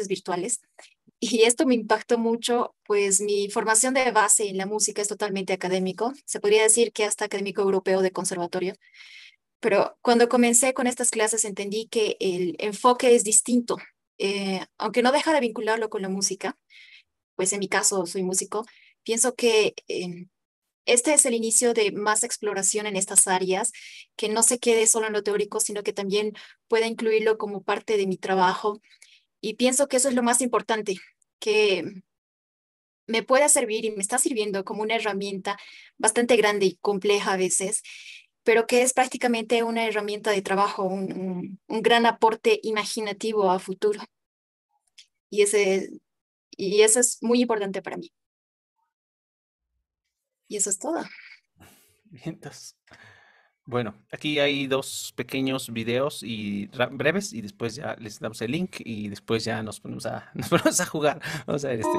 virtuales. Y esto me impactó mucho, pues mi formación de base en la música es totalmente académico. Se podría decir que hasta académico europeo de conservatorio. Pero cuando comencé con estas clases entendí que el enfoque es distinto. Aunque no deja de vincularlo con la música, pues en mi caso soy músico, pienso que este es el inicio de más exploración en estas áreas, que no se quede solo en lo teórico, sino que también pueda incluirlo como parte de mi trabajo. Y pienso que eso es lo más importante, que me puede servir y me está sirviendo como una herramienta bastante grande y compleja a veces, pero que es prácticamente una herramienta de trabajo, un gran aporte imaginativo a futuro. Y y eso es muy importante para mí. Y eso es todo. Entonces, bueno, aquí hay dos pequeños videos y breves y después ya les damos el link y después ya nos ponemos nos ponemos a jugar. Vamos a ver este.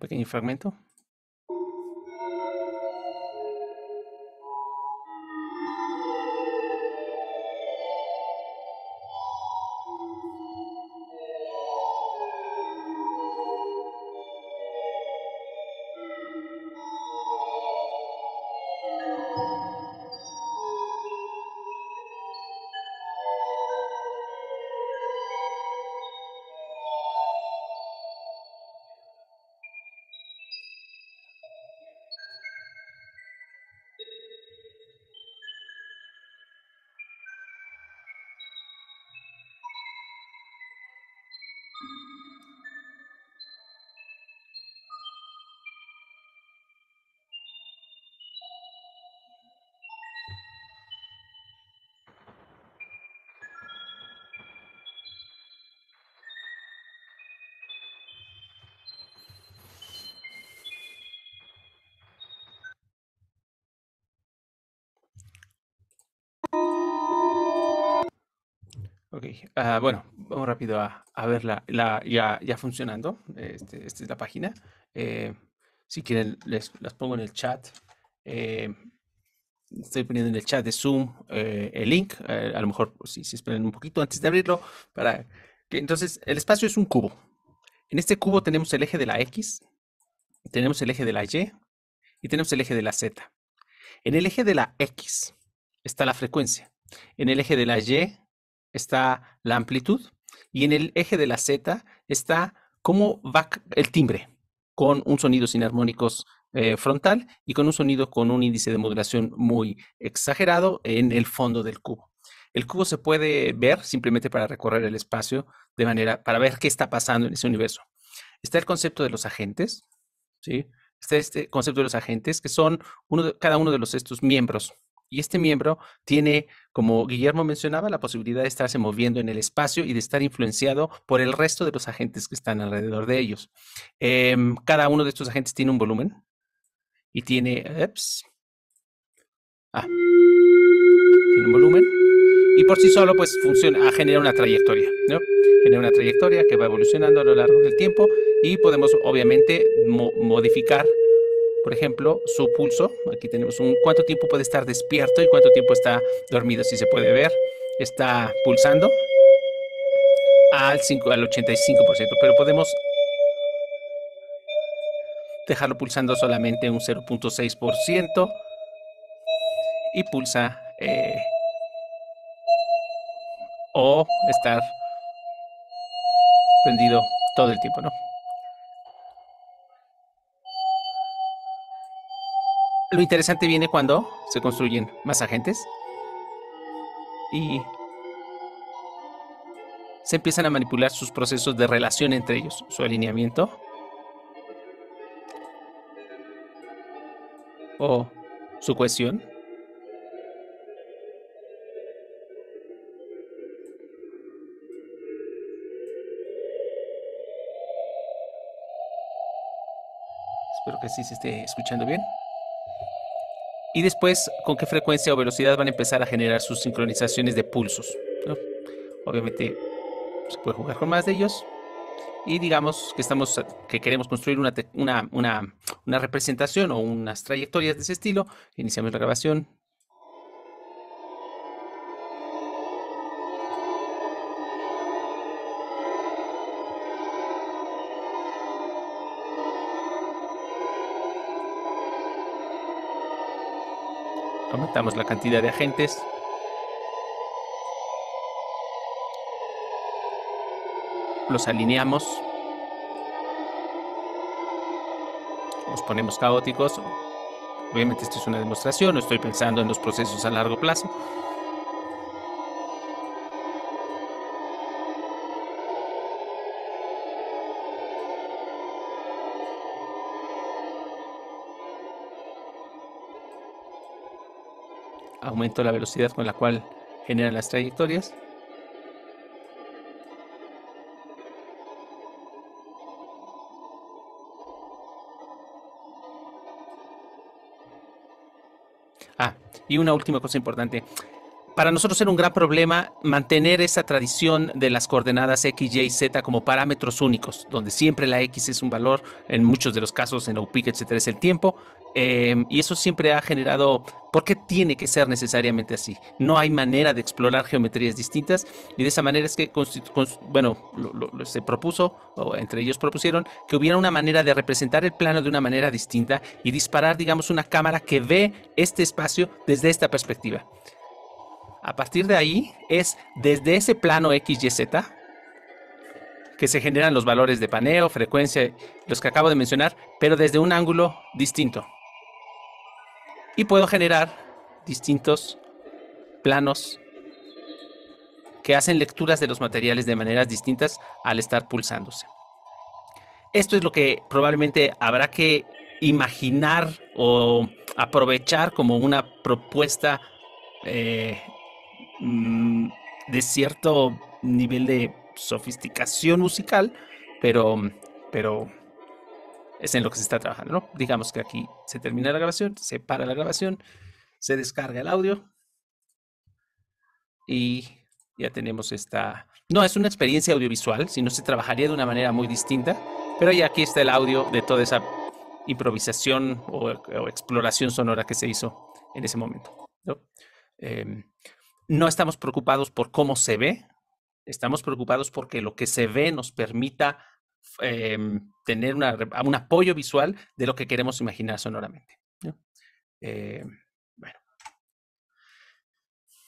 pequeño fragmento. Ok, bueno, vamos rápido a verla ya funcionando. Esta es la página. Si quieren, las pongo en el chat. Estoy poniendo en el chat de Zoom el link. A lo mejor, pues, si esperan un poquito antes de abrirlo, para que entonces el espacio es un cubo. En este cubo tenemos el eje de la X, tenemos el eje de la Y y tenemos el eje de la Z. En el eje de la X está la frecuencia. En el eje de la Y está la amplitud. Y en el eje de la Z está cómo va el timbre, con un sonido sin armónicos frontal y con un sonido con un índice de modulación muy exagerado en el fondo del cubo. El cubo se puede ver simplemente para recorrer el espacio de manera, para ver qué está pasando en ese universo. Está el concepto de los agentes, ¿sí? Está este concepto de los agentes, que son cada uno de estos miembros. Y este miembro tiene, como Guillermo mencionaba, la posibilidad de estarse moviendo en el espacio y de estar influenciado por el resto de los agentes que están alrededor de ellos. Cada uno de estos agentes tiene un volumen y tiene, tiene un volumen y por sí solo pues funciona, genera una trayectoria, ¿no? Genera una trayectoria que va evolucionando a lo largo del tiempo y podemos obviamente modificar, por ejemplo, su pulso. Aquí tenemos cuánto tiempo puede estar despierto y cuánto tiempo está dormido. Si se puede ver, está pulsando al 85%, pero podemos dejarlo pulsando solamente un 0.6% y pulsa o estar prendido todo el tiempo, ¿no? Lo interesante viene cuando se construyen más agentes y se empiezan a manipular sus procesos de relación entre ellos, su alineamiento o su cohesión. Espero que sí se esté escuchando bien. Y después, con qué frecuencia o velocidad van a empezar a generar sus sincronizaciones de pulsos, ¿no? Obviamente se puede jugar con más de ellos. Y digamos que queremos construir una representación o unas trayectorias de ese estilo. Iniciamos la grabación. Aumentamos la cantidad de agentes. Los alineamos. Los ponemos caóticos. Obviamente esto es una demostración, no estoy pensando en los procesos a largo plazo. Aumento la velocidad con la cual generan las trayectorias. Y una última cosa importante. para nosotros era un gran problema mantener esa tradición de las coordenadas X, Y, Z como parámetros únicos, donde siempre la X es un valor, en muchos de los casos en OPIC, etcétera, es el tiempo. Y eso siempre ha generado, ¿por qué tiene que ser necesariamente así? No hay manera de explorar geometrías distintas y de esa manera es que, bueno, se propuso, o entre ellos propusieron, que hubiera una manera de representar el plano de una manera distinta y disparar, digamos, una cámara que ve este espacio desde esta perspectiva. A partir de ahí es desde ese plano X, Y, Z que se generan los valores de paneo, frecuencia, los que acabo de mencionar, pero desde un ángulo distinto. Y puedo generar distintos planos que hacen lecturas de los materiales de maneras distintas al estar pulsándose. Esto es lo que probablemente habrá que imaginar o aprovechar como una propuesta de cierto nivel de sofisticación musical, pero es en lo que se está trabajando, ¿no? Digamos que aquí se termina la grabación, se para la grabación, se descarga el audio y ya tenemos esta... No es una experiencia audiovisual, sino se trabajaría de una manera muy distinta, pero ya aquí está el audio de toda esa improvisación o exploración sonora que se hizo en ese momento, ¿no? No estamos preocupados por cómo se ve, estamos preocupados porque lo que se ve nos permita tener un apoyo visual de lo que queremos imaginar sonoramente, ¿no? Bueno.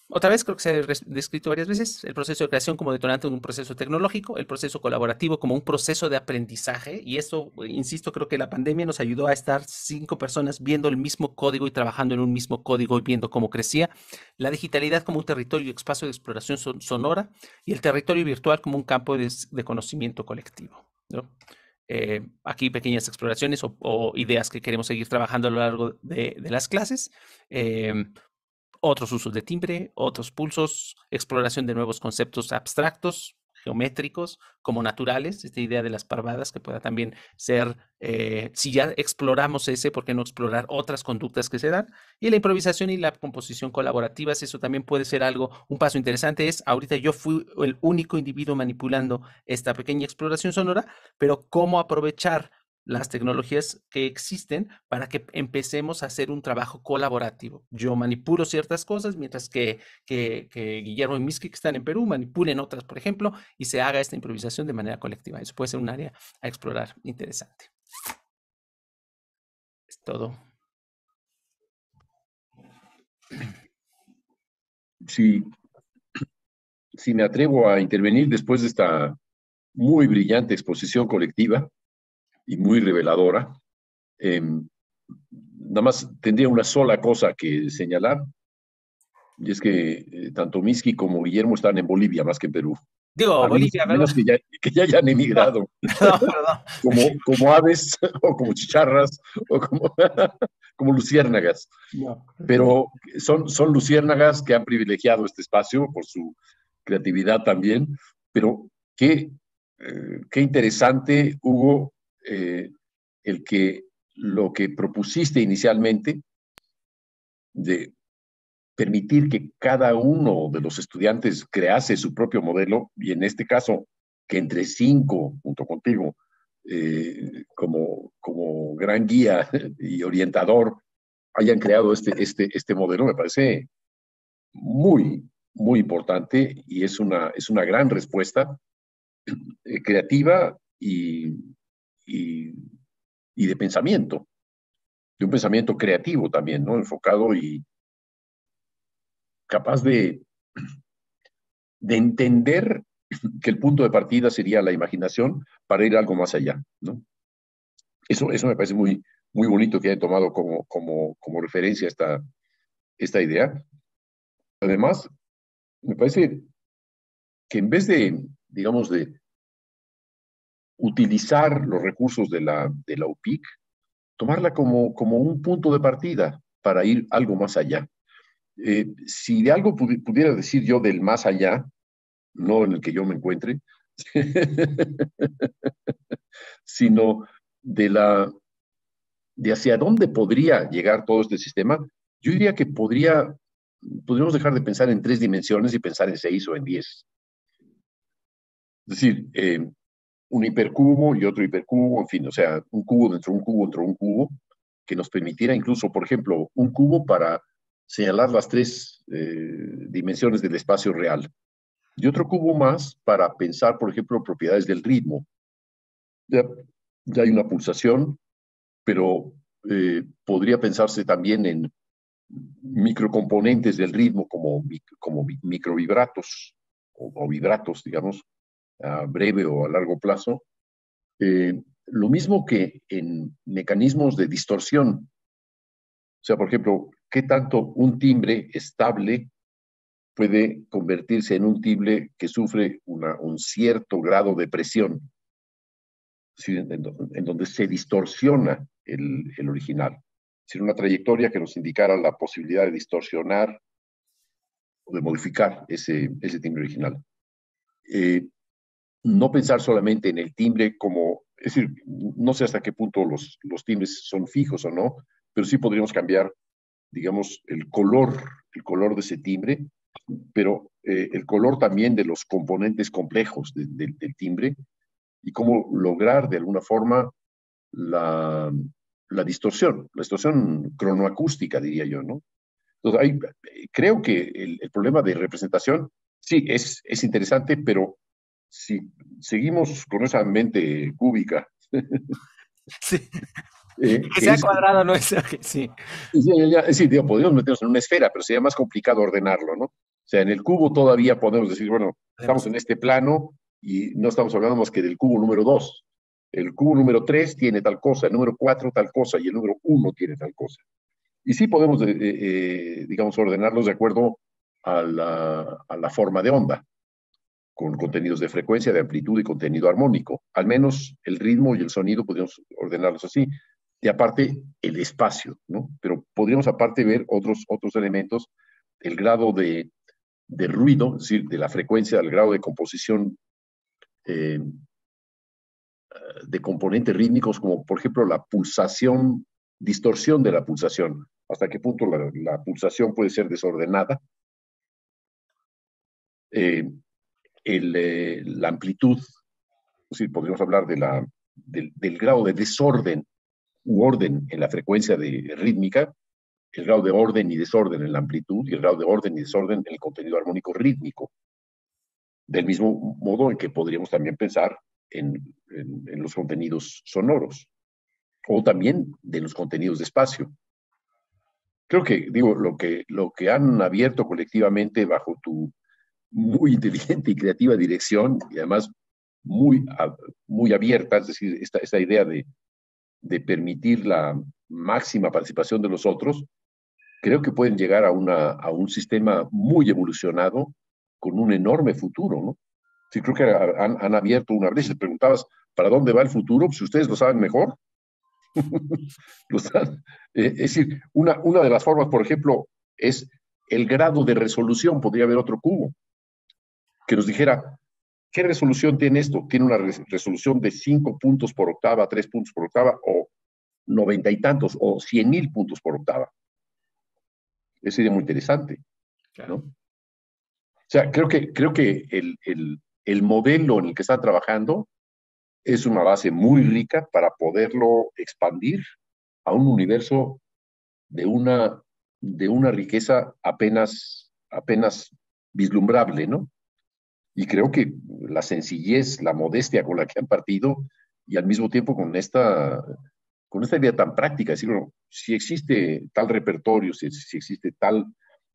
Otra vez, creo que se ha descrito varias veces, el proceso de creación como detonante de un proceso tecnológico, el proceso colaborativo como un proceso de aprendizaje, y esto, insisto, creo que la pandemia nos ayudó a estar 5 personas viendo el mismo código y trabajando en un mismo código y viendo cómo crecía, la digitalidad como un territorio y espacio de exploración sonora, y el territorio virtual como un campo de conocimiento colectivo, ¿no? Aquí pequeñas exploraciones o ideas que queremos seguir trabajando a lo largo de las clases. Otros usos de timbre, otros pulsos, exploración de nuevos conceptos abstractos, geométricos, como naturales, esta idea de las parvadas que pueda también ser, si ya exploramos ese, ¿por qué no explorar otras conductas que se dan? Y la improvisación y la composición colaborativas, eso también puede ser algo, un paso interesante es, ahorita yo fui el único individuo manipulando esta pequeña exploración sonora, pero cómo aprovechar las tecnologías que existen para que empecemos a hacer un trabajo colaborativo. Yo manipulo ciertas cosas, mientras que Guillermo y Miski, que están en Perú, manipulen otras, por ejemplo, y se haga esta improvisación de manera colectiva. Eso puede ser un área a explorar interesante. Es todo. Si me atrevo a intervenir después de esta muy brillante exposición colectiva y muy reveladora, nada más tendría una sola cosa que señalar, y es que tanto Miski como Guillermo están en Bolivia más que en Perú. Digo, Bolivia, menos que ya hayan emigrado. Perdón. como aves, o como chicharras, o como luciérnagas. No. Pero son luciérnagas que han privilegiado este espacio por su creatividad también. Pero qué interesante, Hugo, el que lo que propusiste inicialmente de permitir que cada uno de los estudiantes crease su propio modelo, y en este caso, que entre 5, junto contigo, como gran guía y orientador, hayan creado este modelo, me parece muy, muy importante y es una gran respuesta creativa y de pensamiento, de un pensamiento creativo también, ¿no? Enfocado y capaz de entender que el punto de partida sería la imaginación para ir algo más allá, ¿no? Eso me parece muy, muy bonito que hayan tomado como referencia esta idea. Además, me parece que en vez de, digamos, de utilizar los recursos de la UPIC, tomarla como un punto de partida para ir algo más allá. Si de algo pudiera decir yo del más allá, no en el que yo me encuentre, sino de hacia dónde podría llegar todo este sistema, yo diría que podría podríamos dejar de pensar en 3 dimensiones y pensar en 6 o en 10. Es decir, un hipercubo y otro hipercubo, en fin, o sea, un cubo dentro de un cubo dentro de un cubo, que nos permitiera incluso, por ejemplo, un cubo para señalar las 3 dimensiones del espacio real, y otro cubo más para pensar, por ejemplo, propiedades del ritmo. Ya, ya hay una pulsación, pero podría pensarse también en microcomponentes del ritmo como microvibratos o vibratos, digamos, a breve o a largo plazo. Lo mismo que en mecanismos de distorsión. O sea, por ejemplo, ¿qué tanto un timbre estable puede convertirse en un timbre que sufre un cierto grado de presión? ¿Sí? En donde se distorsiona el original. Es decir, una trayectoria que nos indicara la posibilidad de distorsionar o de modificar ese timbre original. No pensar solamente en el timbre como, es decir, no sé hasta qué punto los timbres son fijos o no, pero sí podríamos cambiar, digamos, el color de ese timbre, pero el color también de los componentes complejos del timbre y cómo lograr de alguna forma la, la distorsión cronoacústica, diría yo, ¿no? Entonces, creo que el problema de representación, sí, es interesante, pero si seguimos con esa mente cúbica, Sí. Que que sea es, cuadrado, no es. Sí. sí, digo, podríamos meternos en una esfera, pero sería más complicado ordenarlo, ¿no? O sea, en el cubo todavía podemos decir, bueno, estamos en este plano y no estamos hablando más que del cubo número 2. El cubo número 3 tiene tal cosa, el número 4 tal cosa y el número 1 tiene tal cosa. Y sí podemos, digamos, ordenarlos de acuerdo a la forma de onda, con contenidos de frecuencia, de amplitud y contenido armónico. Al menos el ritmo y el sonido podríamos ordenarlos así. Y aparte, el espacio, ¿no? Pero podríamos aparte ver otros elementos, el grado de ruido, es decir, de la frecuencia, el grado de composición eh, de componentes rítmicos, como por ejemplo la pulsación, distorsión de la pulsación. Hasta qué punto la pulsación puede ser desordenada. La amplitud, es decir, podríamos hablar del grado de desorden u orden en la frecuencia rítmica, el grado de orden y desorden en la amplitud y el grado de orden y desorden en el contenido armónico rítmico. Del mismo modo en que podríamos también pensar en los contenidos sonoros o también de los contenidos de espacio. Creo que, digo, lo que han abierto colectivamente bajo tu muy inteligente y creativa dirección y además muy, muy abierta, es decir, esta idea de permitir la máxima participación de los otros, creo que pueden llegar a un sistema muy evolucionado con un enorme futuro, ¿no? Sí, creo que han abierto una brecha. Preguntabas, ¿para dónde va el futuro? Pues ustedes lo saben mejor. Es decir, una de las formas, por ejemplo, es el grado de resolución. Podría haber otro cubo que nos dijera, ¿qué resolución tiene esto? ¿Tiene una resolución de 5 puntos por octava, 3 puntos por octava, o 90 y tantos, o 100,000 puntos por octava? Eso sería muy interesante, Claro. ¿no? O sea, creo que el modelo en el que están trabajando es una base muy rica para poderlo expandir a un universo de una riqueza apenas vislumbrable, ¿no? Y creo que la sencillez, la modestia con la que han partido y al mismo tiempo con esta idea tan práctica, es decir, bueno, si existe tal repertorio, si existe tal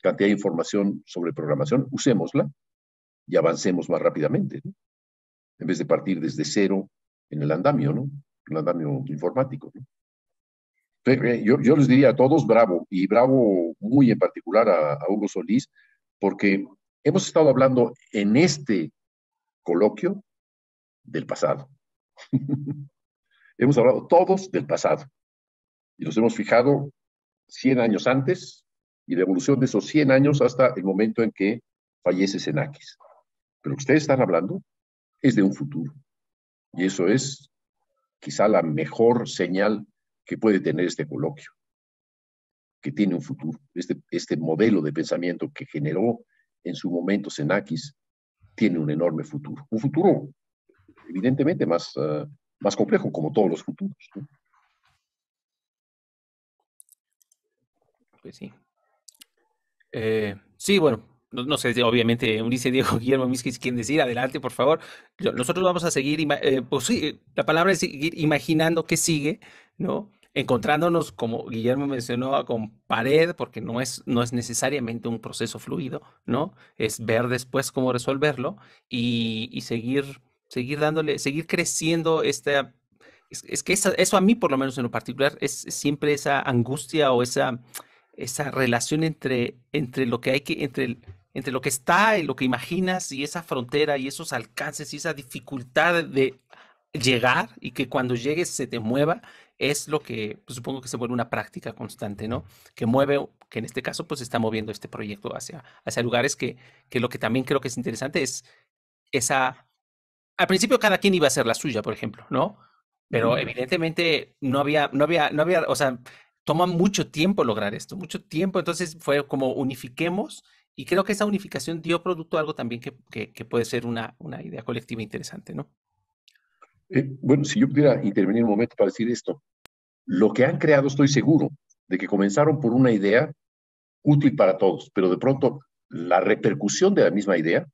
cantidad de información sobre programación, usémosla y avancemos más rápidamente, ¿no? En vez de partir desde cero en el andamio, ¿no? El andamio informático, ¿no? Yo les diría a todos bravo, y bravo muy en particular a Hugo Solís, porque hemos estado hablando en este coloquio del pasado. Hemos hablado todos del pasado y nos hemos fijado 100 años antes y la evolución de esos 100 años hasta el momento en que fallece Xenakis. Pero lo que ustedes están hablando es de un futuro y eso es quizá la mejor señal que puede tener este coloquio. que tiene un futuro. Este modelo de pensamiento que generó en su momento Xenakis tiene un enorme futuro. Un futuro, evidentemente, más complejo, como todos los futuros, ¿no? Pues sí. Sí, bueno, no sé, obviamente, Ulises, Diego, Guillermo, Miskis, quieren decir, adelante, por favor. Nosotros vamos a seguir, pues sí, la palabra es seguir imaginando qué sigue, ¿no? Encontrándonos, como Guillermo mencionó, con pared, porque no es necesariamente un proceso fluido, ¿no? Es ver después cómo resolverlo y seguir dándole, seguir creciendo esta. Es que eso a mí, por lo menos en lo particular, es siempre esa angustia o esa relación entre lo que hay que, entre lo que está y lo que imaginas y esa frontera y esos alcances y esa dificultad de llegar y que cuando llegues se te mueva, es lo que pues, supongo que se vuelve una práctica constante, ¿no? Que mueve, que en este caso pues está moviendo este proyecto hacia lugares que lo que también creo que es interesante es esa. Al principio cada quien iba a hacer la suya, por ejemplo, ¿no? Pero evidentemente no había, o sea, toma mucho tiempo lograr esto, mucho tiempo, entonces fue como unifiquemos y creo que esa unificación dio producto a algo también que puede ser una idea colectiva interesante, ¿no? Bueno, si yo pudiera intervenir un momento para decir esto, lo que han creado, estoy seguro, de que comenzaron por una idea útil para todos, pero de pronto la repercusión de la misma idea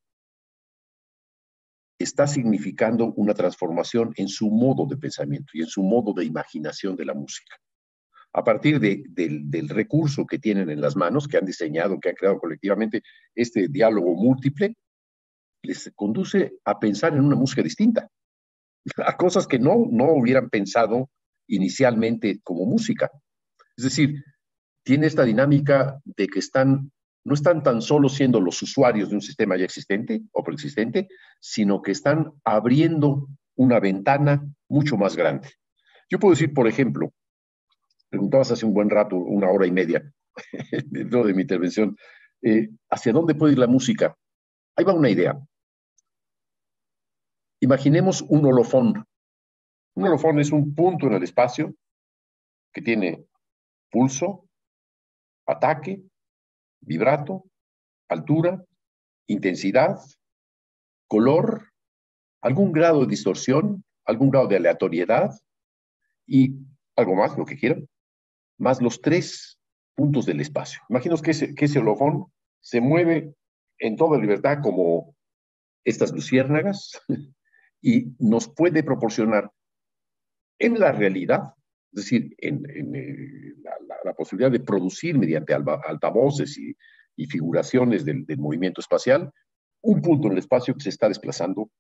está significando una transformación en su modo de pensamiento y en su modo de imaginación de la música. A partir del recurso que tienen en las manos, que han diseñado, que han creado colectivamente, este diálogo múltiple, les conduce a pensar en una música distinta, a cosas que no hubieran pensado inicialmente como música. Es decir, tiene esta dinámica de que no están tan solo siendo los usuarios de un sistema ya existente o preexistente, sino que están abriendo una ventana mucho más grande. Yo puedo decir, por ejemplo, preguntabas hace un buen rato, 1 hora y media, dentro de mi intervención, ¿hacia dónde puede ir la música? Ahí va una idea. Imaginemos un holofón. Un holofón es un punto en el espacio que tiene pulso, ataque, vibrato, altura, intensidad, color, algún grado de distorsión, algún grado de aleatoriedad y algo más, lo que quieran, más los 3 puntos del espacio. Imaginaos que ese holofón se mueve en toda libertad como estas luciérnagas y nos puede proporcionar en la realidad, es decir, en la posibilidad de producir mediante altavoces y figuraciones del movimiento espacial, un punto en el espacio que se está desplazando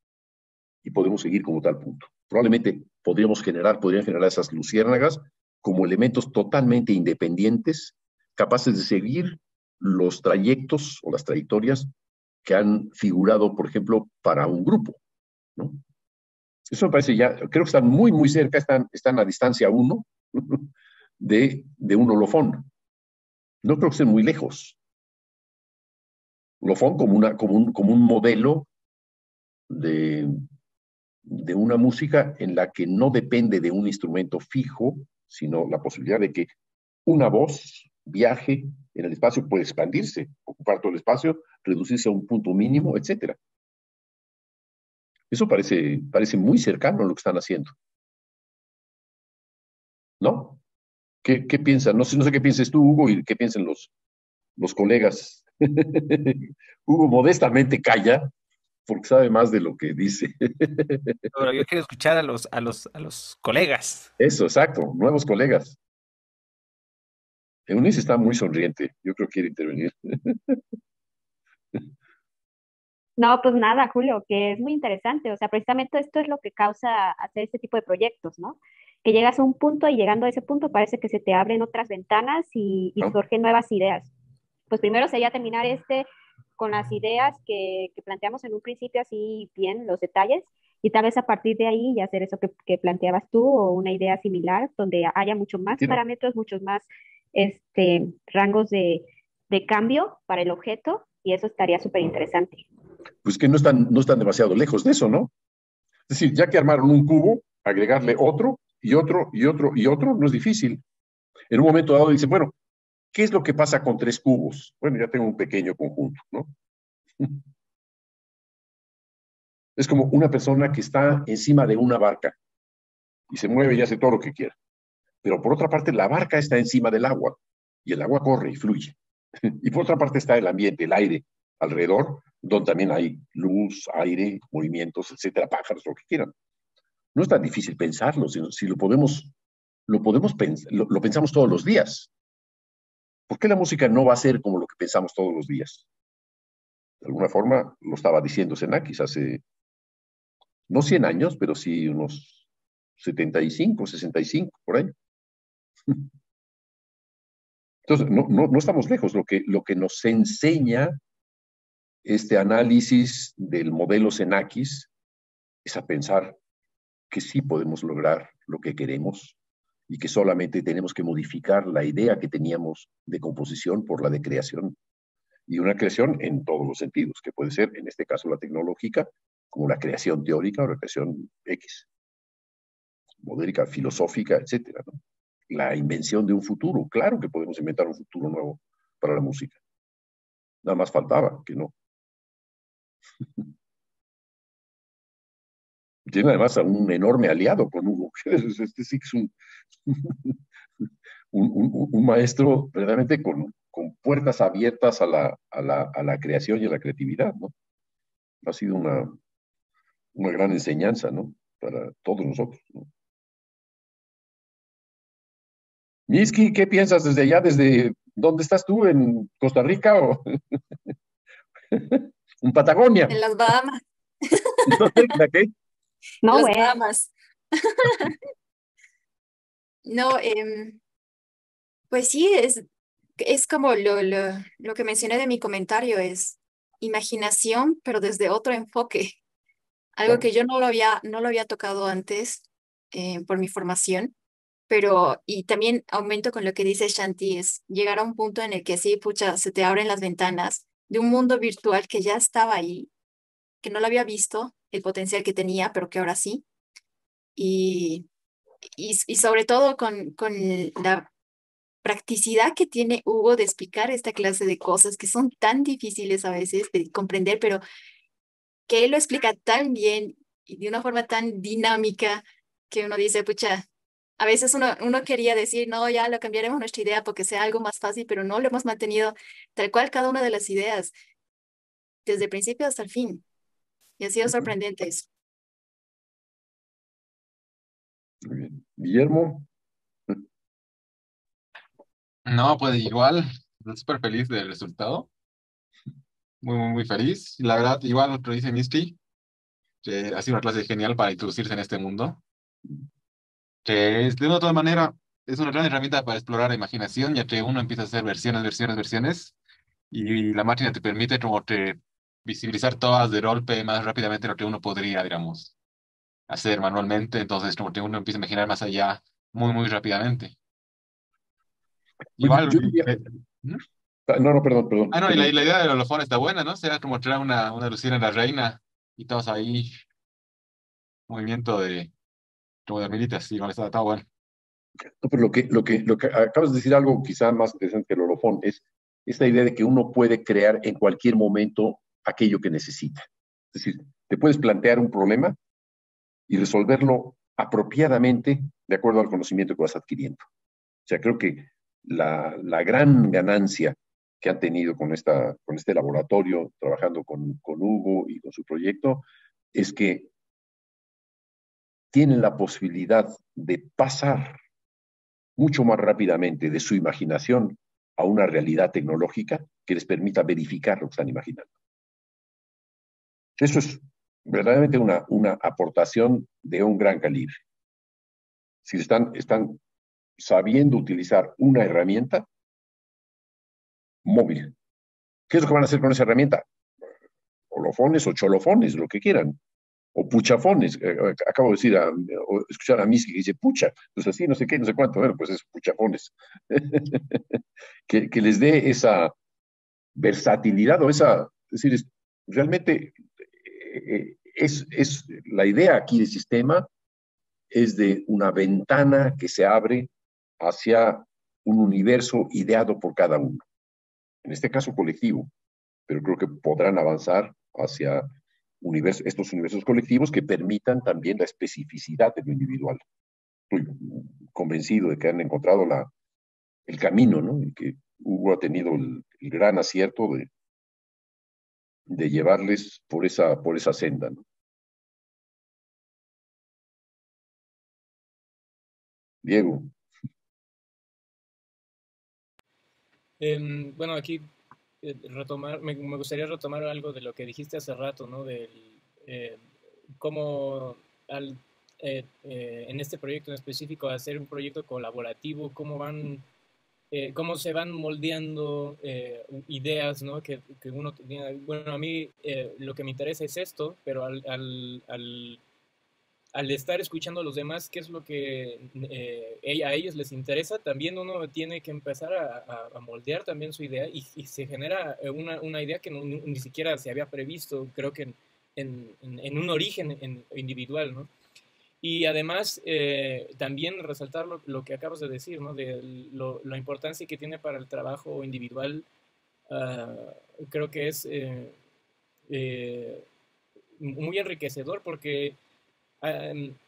y podemos seguir como tal punto. Probablemente podrían generar esas luciérnagas como elementos totalmente independientes, capaces de seguir los trayectos o las trayectorias que han figurado, por ejemplo, para un grupo, ¿no? Eso me parece ya, creo que están muy, muy cerca, están a distancia 1 de un holofón. No creo que estén muy lejos. Holofón como un modelo de una música en la que no depende de un instrumento fijo, sino la posibilidad de que una voz viaje en el espacio, puede expandirse, ocupar todo el espacio, reducirse a un punto mínimo, etc. Eso parece muy cercano a lo que están haciendo, ¿no? ¿Qué piensan? No sé qué pienses tú, Hugo, y qué piensan los colegas. Hugo modestamente calla, porque sabe más de lo que dice. Pero yo quiero escuchar a los colegas. Eso, exacto, nuevos colegas. Eunice está muy sonriente, yo creo que quiere intervenir. No, pues nada, Julio, que es muy interesante. O sea, precisamente esto es lo que causa hacer este tipo de proyectos, ¿no? Que llegas a un punto y llegando a ese punto parece que se te abren otras ventanas y ¿No? surgen nuevas ideas. Pues primero sería terminar con las ideas que planteamos en un principio, así bien, los detalles, y tal vez a partir de ahí ya hacer eso que planteabas tú o una idea similar, donde haya mucho más Entiendo. parámetros, muchos más rangos de cambio para el objeto, y eso estaría súper interesante. Pues que no están demasiado lejos de eso, ¿no? Es decir, ya que armaron un cubo, agregarle otro y otro y otro y otro no es difícil. En un momento dado dicen, bueno, ¿Qué es lo que pasa con 3 cubos? Bueno, ya tengo un pequeño conjunto, ¿no? Es como una persona que está encima de una barca y se mueve y hace todo lo que quiera. Pero por otra parte, la barca está encima del agua y el agua corre y fluye. Y por otra parte está el ambiente, el aire alrededor, donde también hay luz, aire, movimientos, etcétera, pájaros, lo que quieran. No es tan difícil pensarlo, sino si lo pensamos todos los días. ¿Por qué la música no va a ser como lo que pensamos todos los días? De alguna forma, lo estaba diciendo Xenakis hace, no 100 años, pero sí unos 75, 65, por ahí. Entonces, no estamos lejos. Lo que nos enseña este análisis del modelo Xenakis es a pensar que sí podemos lograr lo que queremos y que solamente tenemos que modificar la idea que teníamos de composición por la de creación. Y una creación en todos los sentidos, que puede ser, en este caso, la tecnológica, como la creación teórica o la creación X, modélica, filosófica, etcétera, ¿no? La invención de un futuro. Claro que podemos inventar un futuro nuevo para la música. Nada más faltaba que no. Tiene además a un enorme aliado con Hugo. Este sí que es un maestro verdaderamente con puertas abiertas a la creación y a la creatividad, ¿no? Ha sido una gran enseñanza, ¿no? Para todos nosotros, ¿no? Miski, ¿qué piensas desde allá? ¿Desde dónde estás tú? ¿En Costa Rica o en Patagonia? En las Bahamas. No sé, ¿la qué? No, Las güey. Bahamas. No, pues sí, es como lo que mencioné de mi comentario, es imaginación, pero desde otro enfoque. Algo Claro. que yo no lo había tocado antes por mi formación, pero y también aumento con lo que dice Shanti, es llegar a un punto en el que sí, pucha, se te abren las ventanas de un mundo virtual que ya estaba ahí, que no lo había visto, el potencial que tenía, pero que ahora sí. Y, y sobre todo con la practicidad que tiene Hugo de explicar esta clase de cosas que son tan difíciles a veces de comprender, pero que él lo explica tan bien y de una forma tan dinámica que uno dice, pucha, a veces uno quería decir, no, ya lo cambiaremos nuestra idea porque sea algo más fácil, pero no lo hemos mantenido tal cual cada una de las ideas, desde el principio hasta el fin. Y ha sido sorprendente eso. Muy bien. Guillermo, No, pues igual, estoy súper feliz del resultado. Muy feliz. La verdad, igual lo dice Misty, que ha sido una clase genial para introducirse en este mundo. Que es, de una u otra manera, es una gran herramienta para explorar la imaginación, ya que uno empieza a hacer versiones, y la máquina te permite como te visibilizar todas de golpe más rápidamente de lo que uno podría, digamos, hacer manualmente. Entonces, como que uno empieza a imaginar más allá muy rápidamente. pues Igual, yo diría, ¿Mm? no, perdón, Ah, perdón, no, y la perdón. idea del holofón está buena, ¿no? Será como traer una Lucina en la reina y todos ahí, movimiento de, como de hormiguitas, igual está bueno. No, pero lo que acabas de decir algo quizá más interesante que el holofón es esta idea de que uno puede crear en cualquier momento aquello que necesita. Es decir, te puedes plantear un problema y resolverlo apropiadamente de acuerdo al conocimiento que vas adquiriendo. O sea, creo que la gran ganancia que han tenido con este laboratorio, trabajando con Hugo y con su proyecto, es que tienen la posibilidad de pasar mucho más rápidamente de su imaginación a una realidad tecnológica que les permita verificar lo que están imaginando. Eso es verdaderamente una aportación de un gran calibre. Si están sabiendo utilizar una herramienta móvil, ¿qué es lo que van a hacer con esa herramienta? Holofones o cholofones, lo que quieran, o puchafones. Acabo de decir, o escuchar a Miski que dice pucha, pues así, no sé qué, no sé cuánto, bueno, pues es puchafones. que les dé esa versatilidad o esa, es decir, realmente es la idea aquí del sistema es de una ventana que se abre hacia un universo ideado por cada uno. En este caso colectivo, pero creo que podrán avanzar hacia estos universos colectivos que permitan también la especificidad de lo individual. Estoy convencido de que han encontrado el camino, ¿no? Y que Hugo ha tenido el gran acierto de llevarles por esa senda, ¿no? Diego. Bueno, aquí me gustaría retomar algo de lo que dijiste hace rato, ¿no? Eh, cómo en este proyecto en específico, hacer un proyecto colaborativo, cómo se van moldeando ideas, ¿no? Que uno tenía. Bueno, a mí lo que me interesa es esto, pero al estar escuchando a los demás, qué es lo que a ellos les interesa, también uno tiene que empezar a moldear también su idea y se genera una idea que ni siquiera se había previsto, creo que en un origen individual, ¿no? Y además, también resaltar lo que acabas de decir, ¿no? De la importancia que tiene para el trabajo individual, creo que es muy enriquecedor porque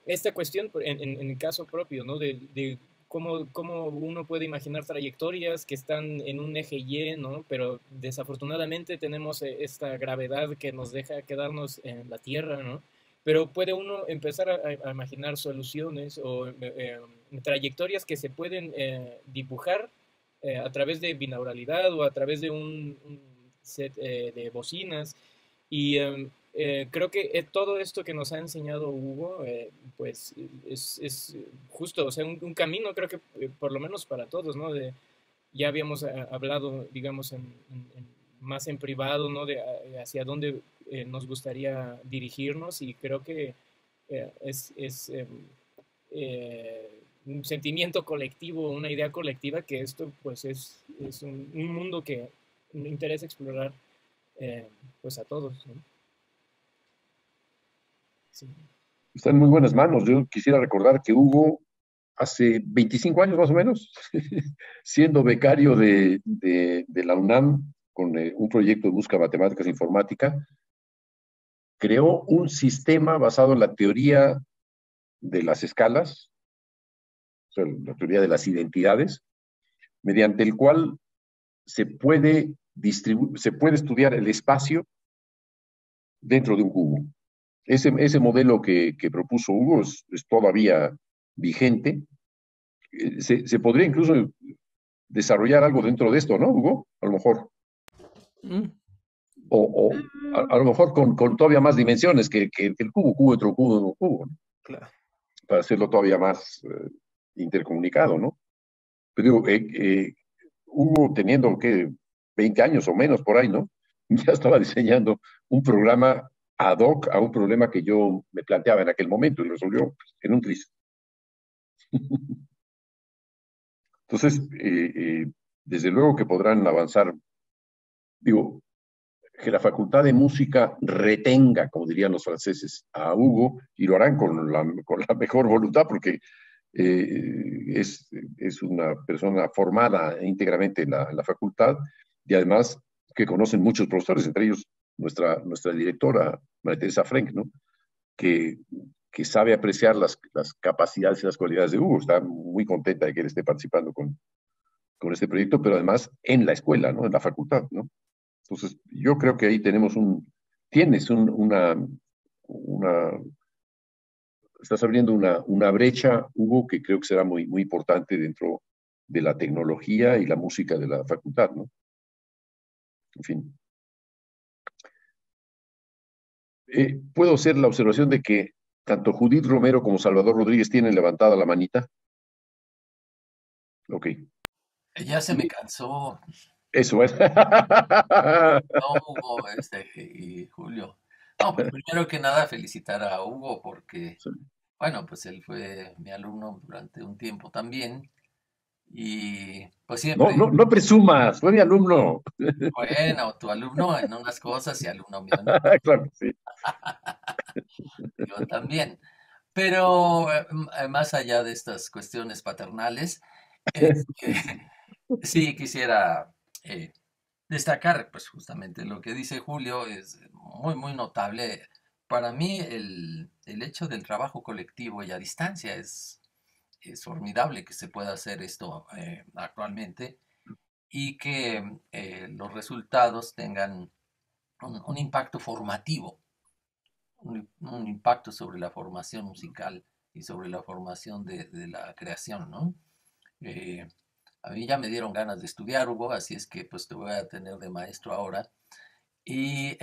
esta cuestión, en el caso propio, ¿no? De cómo uno puede imaginar trayectorias que están en un eje Y, ¿no? Pero desafortunadamente tenemos esta gravedad que nos deja quedarnos en la Tierra, ¿no? Pero puede uno empezar a imaginar soluciones o trayectorias que se pueden dibujar a través de binauralidad o a través de un set de bocinas. Y creo que todo esto que nos ha enseñado Hugo, pues es justo, o sea, un camino, creo que por lo menos para todos, ¿no? Ya habíamos hablado, digamos, más en privado, ¿no? De hacia dónde nos gustaría dirigirnos y creo que es un sentimiento colectivo, una idea colectiva que esto, pues, es un mundo que me interesa explorar, pues, a todos, ¿no? Sí. Está en muy buenas manos. Yo quisiera recordar que Hugo, hace 25 años más o menos, siendo becario de la UNAM con un proyecto de música, matemáticas e informática, creó un sistema basado en la teoría de las escalas, o sea, la teoría de las identidades, mediante el cual se puede estudiar el espacio dentro de un cubo. Ese modelo que propuso Hugo es todavía vigente. Se podría incluso desarrollar algo dentro de esto, ¿no, Hugo? A lo mejor. Mm. O a lo mejor con todavía más dimensiones que el cubo, otro cubo, ¿no? Claro. Para hacerlo todavía más intercomunicado, ¿no? Pero Hugo, teniendo que 20 años o menos por ahí, ¿no? Ya estaba diseñando un programa ad hoc a un problema que yo me planteaba en aquel momento y resolvió en un tris. Entonces, desde luego que podrán avanzar. Digo, que la Facultad de Música retenga, como dirían los franceses, a Hugo, y lo harán con la mejor voluntad, porque es una persona formada íntegramente en la facultad, y además que conocen muchos profesores, entre ellos nuestra directora, María Teresa Frank, ¿no? que sabe apreciar las capacidades y las cualidades de Hugo. Está muy contenta de que él esté participando con este proyecto, pero además en la escuela, ¿no? En la facultad, ¿no? Entonces, yo creo que ahí tienes estás abriendo una brecha, Hugo, que creo que será muy, muy importante dentro de la tecnología y la música de la facultad, ¿no? En fin. ¿Puedo hacer la observación de que tanto Judith Romero como Salvador Rodríguez tienen levantada la manita? Ok. Ya se me cansó. Eso es. No, Hugo, y Julio. No, pues primero que nada felicitar a Hugo porque, Sí. bueno, pues él fue mi alumno durante un tiempo también y pues siempre, No presumas, fue mi alumno. bueno, tu alumno en unas cosas y alumno mío en otras, Claro que sí. yo también. Pero más allá de estas cuestiones paternales, Este, sí, quisiera destacar, pues justamente lo que dice Julio es muy, muy notable. Para mí el hecho del trabajo colectivo y a distancia es formidable que se pueda hacer esto actualmente y que los resultados tengan un impacto formativo, un impacto sobre la formación musical y sobre la formación de la creación, ¿no? Eh, a mí ya me dieron ganas de estudiar, Hugo, así es que pues te voy a tener de maestro ahora. Y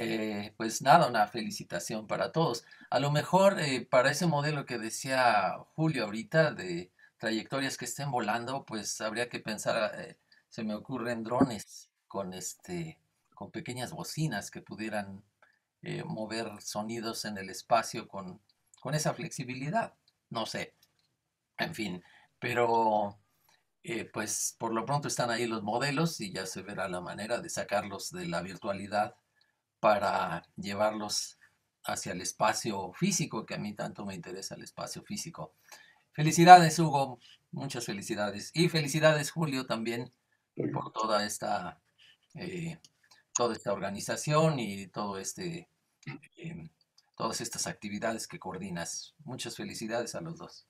pues nada, una felicitación para todos. A lo mejor para ese modelo que decía Julio ahorita de trayectorias que estén volando, pues habría que pensar, se me ocurren drones con pequeñas bocinas que pudieran mover sonidos en el espacio con esa flexibilidad. No sé, en fin, pero pues por lo pronto están ahí los modelos y ya se verá la manera de sacarlos de la virtualidad para llevarlos hacia el espacio físico, que a mí tanto me interesa el espacio físico. Felicidades, Hugo, muchas felicidades. Y felicidades, Julio, también por eh, toda esta organización y eh, todas estas actividades que coordinas. Muchas felicidades a los dos.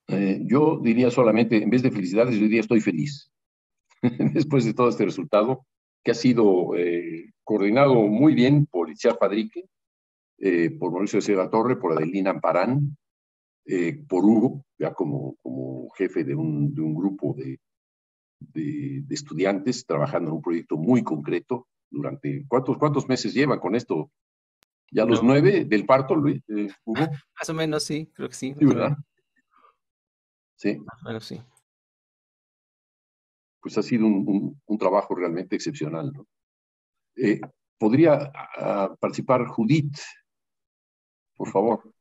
Yo diría solamente, en vez de felicidades, yo diría estoy feliz. Después de todo este resultado, que ha sido coordinado muy bien por Itziar Padrique, por Mauricio de la Torre, por Adelina Amparán, por Hugo, ya como jefe de un grupo de estudiantes trabajando en un proyecto muy concreto durante, ¿cuántos meses llevan con esto? ¿Ya los No, 9 del parto, Luis, Hugo? más o menos sí, creo que sí, Sí, ¿verdad? Sí, más o menos sí. pues ha sido un trabajo realmente excepcional, ¿no? Eh, ¿Podría participar Judith, por favor?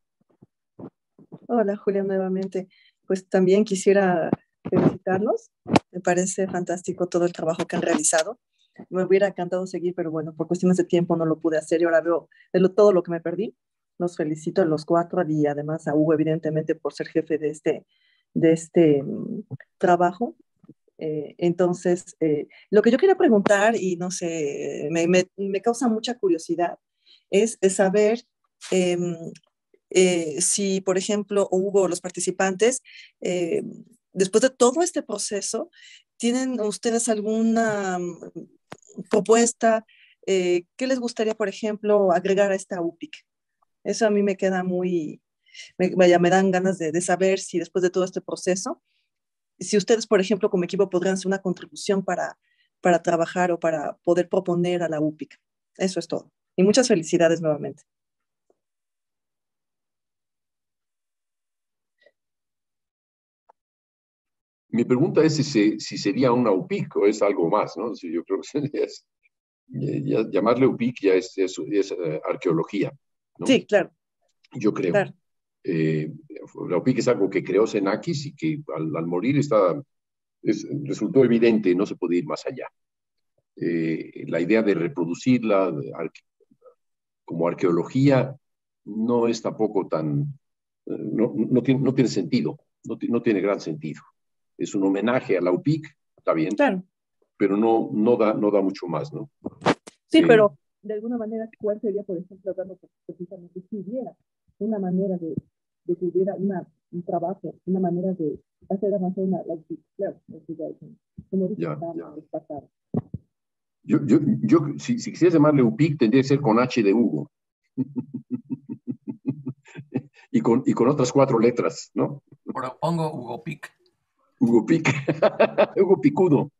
Hola Julia, nuevamente. Pues también quisiera felicitarlos. Me parece fantástico todo el trabajo que han realizado. Me hubiera encantado seguir, pero bueno, por cuestiones de tiempo no lo pude hacer y ahora veo todo lo que me perdí. Los felicito a los cuatro y además a Hugo, evidentemente, por ser jefe de este trabajo. Lo que yo quería preguntar, y no sé, me causa mucha curiosidad, es saber eh, si, por ejemplo, Hugo, los participantes, eh, después de todo este proceso, ¿tienen ustedes alguna propuesta? ¿Qué les gustaría, por ejemplo, agregar a esta UPIC? Eso a mí me queda vaya, me dan ganas de saber si después de todo este proceso, si ustedes, por ejemplo, como equipo podrían hacer una contribución para trabajar o para poder proponer a la UPIC. Eso es todo. Y muchas felicidades nuevamente. Mi pregunta es si sería una UPIC o es algo más, ¿no? Yo creo que llamarle UPIC ya es arqueología, ¿no? Sí, claro, Yo creo. claro. La UPIC es algo que creó Xenakis y que al morir resultó evidente, no se puede ir más allá. La idea de reproducirla como arqueología no es tampoco no tiene sentido, no tiene gran sentido. Es un homenaje a la UPIC, está bien, Claro. pero no da mucho más, ¿no? Sí, pero de alguna manera, ¿cuál sería, por ejemplo, dando precisamente si hubiera una manera de que hubiera un trabajo, una manera de hacer avanzar la UPIC? Claro, como dice, pasar. Si quisieras llamarle UPIC, tendría que ser con H de Hugo. y con otras 4 letras, ¿no? Propongo Hugo Pic. Hugo Pic. Hugo Picudo.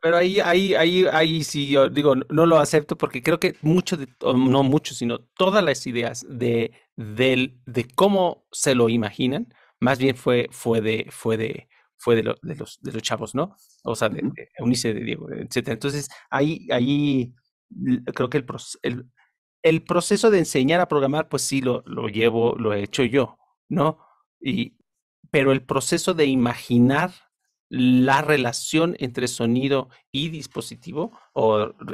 Pero ahí sí yo digo, no lo acepto porque creo que no mucho, sino todas las ideas de cómo se lo imaginan, más bien fue de los chavos, ¿no? O sea, de Eunice, de Diego, etcétera. Entonces, creo que el proceso de enseñar a programar, pues sí lo he hecho yo, ¿no? Pero el proceso de imaginar la relación entre sonido y dispositivo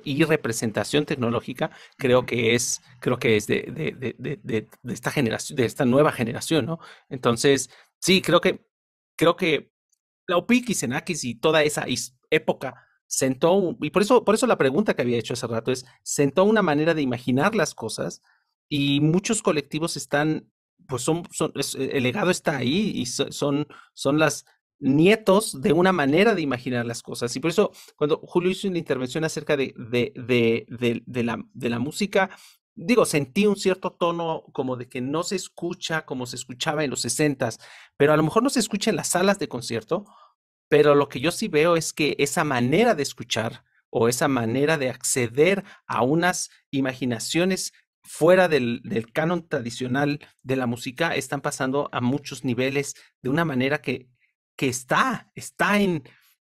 y representación tecnológica, creo que es de esta generación, de esta nueva generación, ¿no? Entonces, sí, creo que la UPIC y Xenakis y toda esa época sentó, y por eso la pregunta que había hecho hace rato es, sentó una manera de imaginar las cosas y muchos colectivos están, pues el legado está ahí y son las nietos de una manera de imaginar las cosas. Y por eso cuando Julio hizo una intervención acerca de la música, digo, sentí un cierto tono como de que no se escucha como se escuchaba en los 60s, pero a lo mejor no se escucha en las salas de concierto, pero lo que yo sí veo es que esa manera de escuchar o esa manera de acceder a unas imaginaciones fuera del canon tradicional de la música están pasando a muchos niveles de una manera que está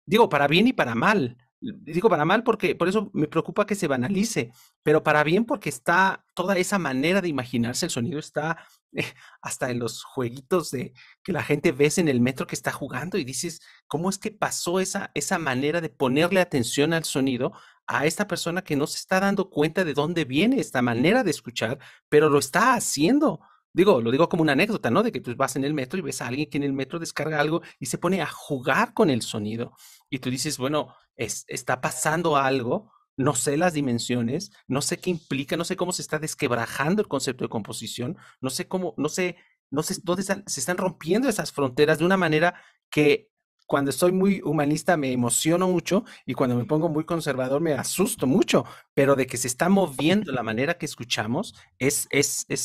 digo, para bien y para mal. Digo para mal porque por eso me preocupa que se banalice, pero para bien porque está toda esa manera de imaginarse el sonido está eh, hasta en los jueguitos de que la gente ves en el metro que está jugando y dices, ¿cómo es que pasó esa manera de ponerle atención al sonido a esta persona que no se está dando cuenta de dónde viene esta manera de escuchar, pero lo está haciendo? Digo, lo digo como una anécdota, ¿no? De que tú vas en el metro y ves a alguien que en el metro descarga algo y se pone a jugar con el sonido. Y tú dices, bueno, está pasando algo, no sé las dimensiones, no sé qué implica, no sé cómo se está desquebrajando el concepto de composición, no sé cómo, no sé dónde se están rompiendo esas fronteras de una manera que cuando estoy muy humanista me emociono mucho y cuando me pongo muy conservador me asusto mucho, pero de que se está moviendo la manera que escuchamos es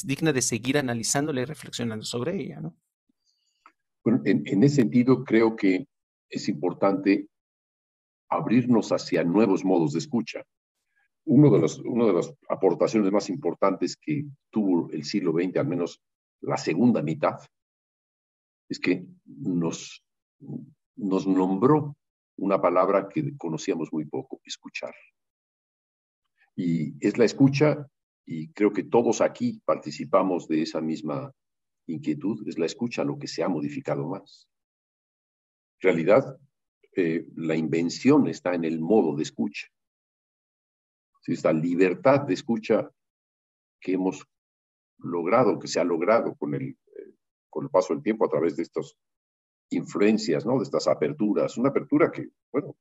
digna de seguir analizándola y reflexionando sobre ella, ¿no? Bueno, en ese sentido creo que es importante abrirnos hacia nuevos modos de escucha. Una de las aportaciones más importantes que tuvo el siglo XX, al menos la segunda mitad, es que nos nombró una palabra que conocíamos muy poco: escuchar. Y es la escucha, y creo que todos aquí participamos de esa misma inquietud, es la escucha lo que se ha modificado más. En realidad, la invención está en el modo de escucha. Esta libertad de escucha que hemos logrado, que se ha logrado con el paso del tiempo a través de estas influencias, ¿no? De estas aperturas. Una apertura que, bueno,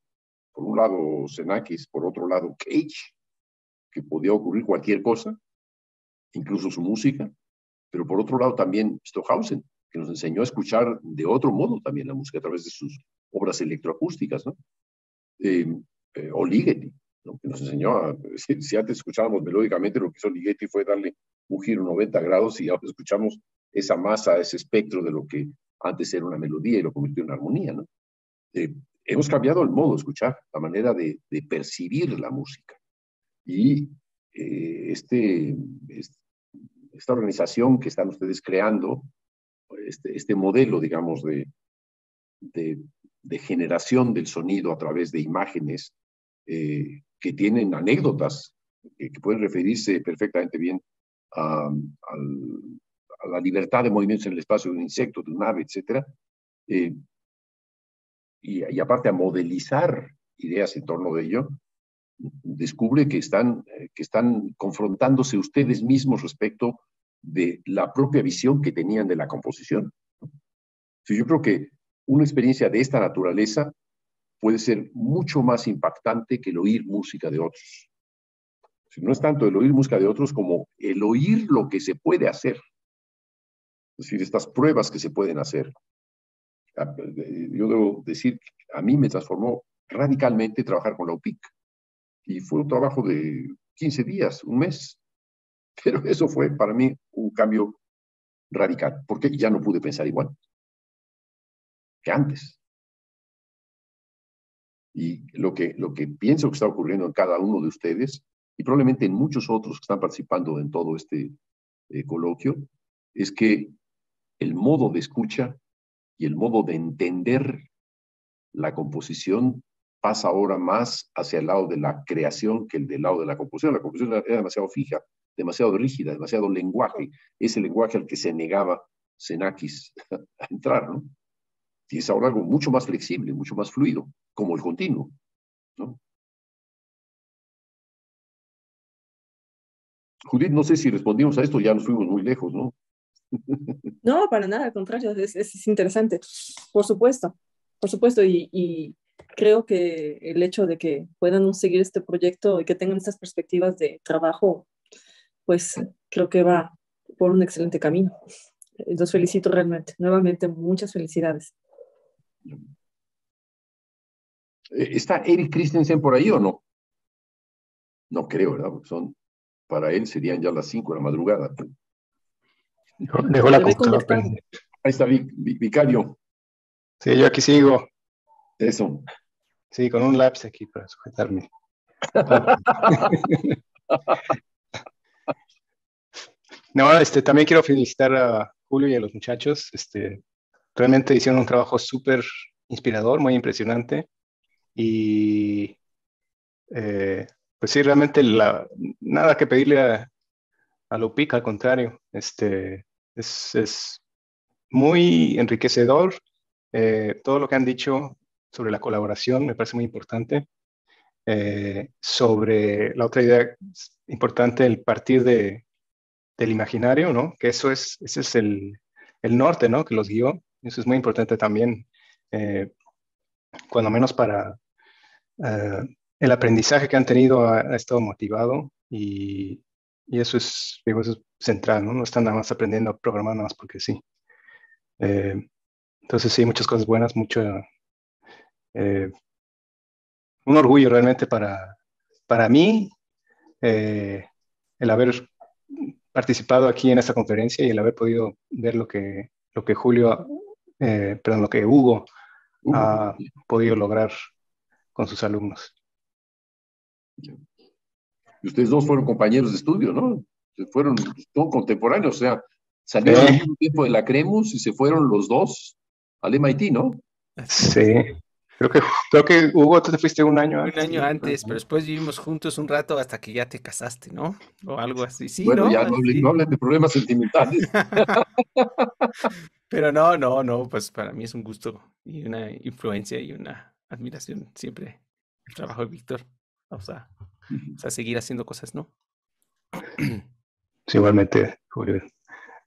por un lado Xenakis, por otro lado Cage, que podía ocurrir cualquier cosa, incluso su música, pero por otro lado también Stockhausen, que nos enseñó a escuchar de otro modo también la música a través de sus obras electroacústicas, ¿no? O Ligeti, ¿no? Que nos enseñó si antes escuchábamos melódicamente, lo que hizo Ligeti fue darle un giro 90 grados y ahora escuchamos esa masa, ese espectro de lo que antes era una melodía y lo convirtió en armonía, ¿no? Hemos cambiado el modo de escuchar, la manera de percibir la música. Y esta organización que están ustedes creando, este modelo, digamos, de generación del sonido a través de imágenes que tienen anécdotas que pueden referirse perfectamente bien a la libertad de movimientos en el espacio de un insecto, de un ave, etc. Y aparte a modelizar ideas en torno de ello, descubre que están confrontándose ustedes mismos respecto de la propia visión que tenían de la composición. Yo creo que una experiencia de esta naturaleza puede ser mucho más impactante que el oír música de otros. No es tanto el oír música de otros como el oír lo que se puede hacer. Es decir, estas pruebas que se pueden hacer. Yo debo decir que a mí me transformó radicalmente trabajar con la UPIC. Y fue un trabajo de 15 días, un mes. Pero eso fue para mí un cambio radical, porque ya no pude pensar igual que antes. Y lo que pienso que está ocurriendo en cada uno de ustedes, y probablemente en muchos otros que están participando en todo este coloquio, es que el modo de escucha y el modo de entender la composición pasa ahora más hacia el lado de la creación que el del lado de la composición. La composición era demasiado fija, demasiado rígida, demasiado lenguaje, ese lenguaje al que se negaba Xenakis a entrar, ¿no? Y es ahora algo mucho más flexible, mucho más fluido, como el continuo, ¿no? Judith, no sé si respondimos a esto, ya nos fuimos muy lejos, ¿no? No, para nada, al contrario, es interesante, por supuesto. por supuesto, y creo que el hecho de que puedan seguir este proyecto y que tengan estas perspectivas de trabajo, pues creo que va por un excelente camino. Los felicito realmente. Nuevamente, muchas felicidades. ¿Está Eric Christensen por ahí o no? No creo, ¿verdad? Porque para él serían ya las 5 de la madrugada. Dejó la Debe computadora conectar. prendida. Ahí está Vicario. Sí, yo aquí sigo. Eso. Sí, con un lápiz aquí para sujetarme. No, también quiero felicitar a Julio y a los muchachos. Realmente hicieron un trabajo súper inspirador, muy impresionante. Y pues sí, realmente nada que pedirle a Lupic, al contrario. Es muy enriquecedor. Todo lo que han dicho sobre la colaboración me parece muy importante. Sobre la otra idea importante, el partir del imaginario, ¿no? Que ese es el norte, ¿no? Que los guió. Eso es muy importante también, cuando menos para el aprendizaje que han tenido ha estado motivado y eso es, digo, eso es central, ¿no? No están nada más aprendiendo a programar nada más porque sí. Entonces sí, muchas cosas buenas, un orgullo realmente para mí, el haber participado aquí en esta conferencia y el haber podido ver lo que Julio, perdón, lo que Hugo ha podido lograr con sus alumnos. Y ustedes dos fueron compañeros de estudio, ¿no? Son contemporáneos, o sea, salieron al mismo tiempo de la Cremus y se fueron los dos al MIT, ¿no? Sí. Creo que Hugo, tú te fuiste un año antes. Un año antes, pero después vivimos juntos un rato hasta que ya te casaste, ¿no? O algo así. Sí, bueno, ¿no? ya no hablen de problemas sentimentales. Pero no, pues para mí es un gusto y una influencia y una admiración siempre el trabajo de Víctor. O sea, seguir haciendo cosas, ¿no? Sí, igualmente, Julio.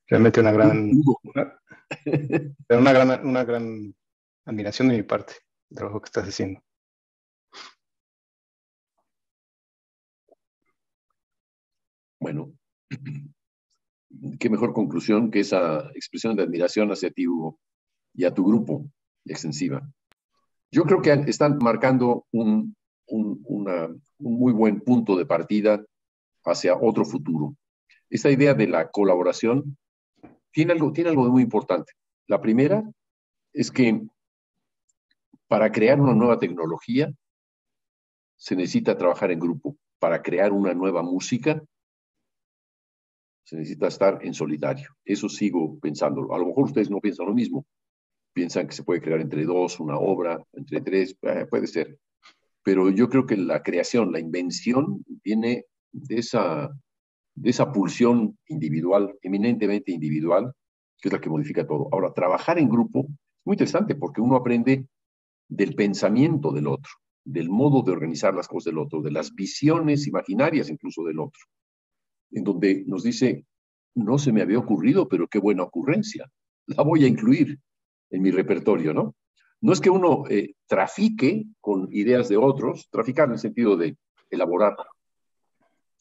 Realmente una gran admiración de mi parte, el trabajo que estás haciendo. Bueno, qué mejor conclusión que esa expresión de admiración hacia ti, Hugo, y a tu grupo extensiva. Yo creo que están marcando un muy buen punto de partida hacia otro futuro. Esta idea de la colaboración tiene algo de muy importante. La primera es que para crear una nueva tecnología se necesita trabajar en grupo. Para crear una nueva música se necesita estar en solitario. Eso sigo pensándolo. A lo mejor ustedes no piensan lo mismo. Piensan que se puede crear entre dos una obra, entre tres, puede ser. Pero yo creo que la creación, la invención, viene de esa pulsión individual, eminentemente individual, que es la que modifica todo. Ahora, trabajar en grupo es muy interesante porque uno aprende del pensamiento del otro, del modo de organizar las cosas del otro, de las visiones imaginarias incluso del otro, en donde nos dice, no se me había ocurrido, pero qué buena ocurrencia, la voy a incluir en mi repertorio, ¿no? No es que uno trafique con ideas de otros, traficar en el sentido de elaborar,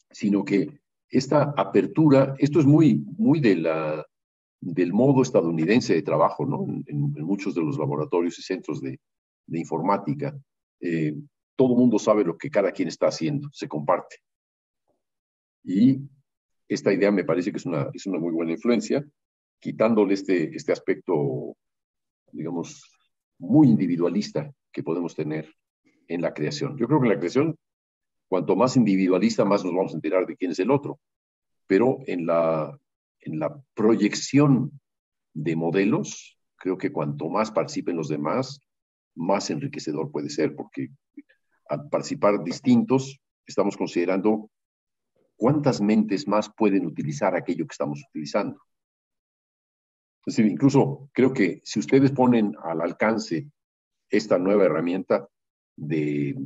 sino que esta apertura, esto es muy del modo estadounidense de trabajo, ¿no? En muchos de los laboratorios y centros de informática, todo el mundo sabe lo que cada quien está haciendo, se comparte. Y esta idea me parece que es una muy buena influencia, quitándole este aspecto, digamos, muy individualista que podemos tener en la creación. Yo creo que en la creación, cuanto más individualista, más nos vamos a enterar de quién es el otro. Pero en la proyección de modelos, creo que cuanto más participen los demás, más enriquecedor puede ser, porque al participar distintos, estamos considerando cuántas mentes más pueden utilizar aquello que estamos utilizando. Es decir, incluso creo que si ustedes ponen al alcance esta nueva herramienta de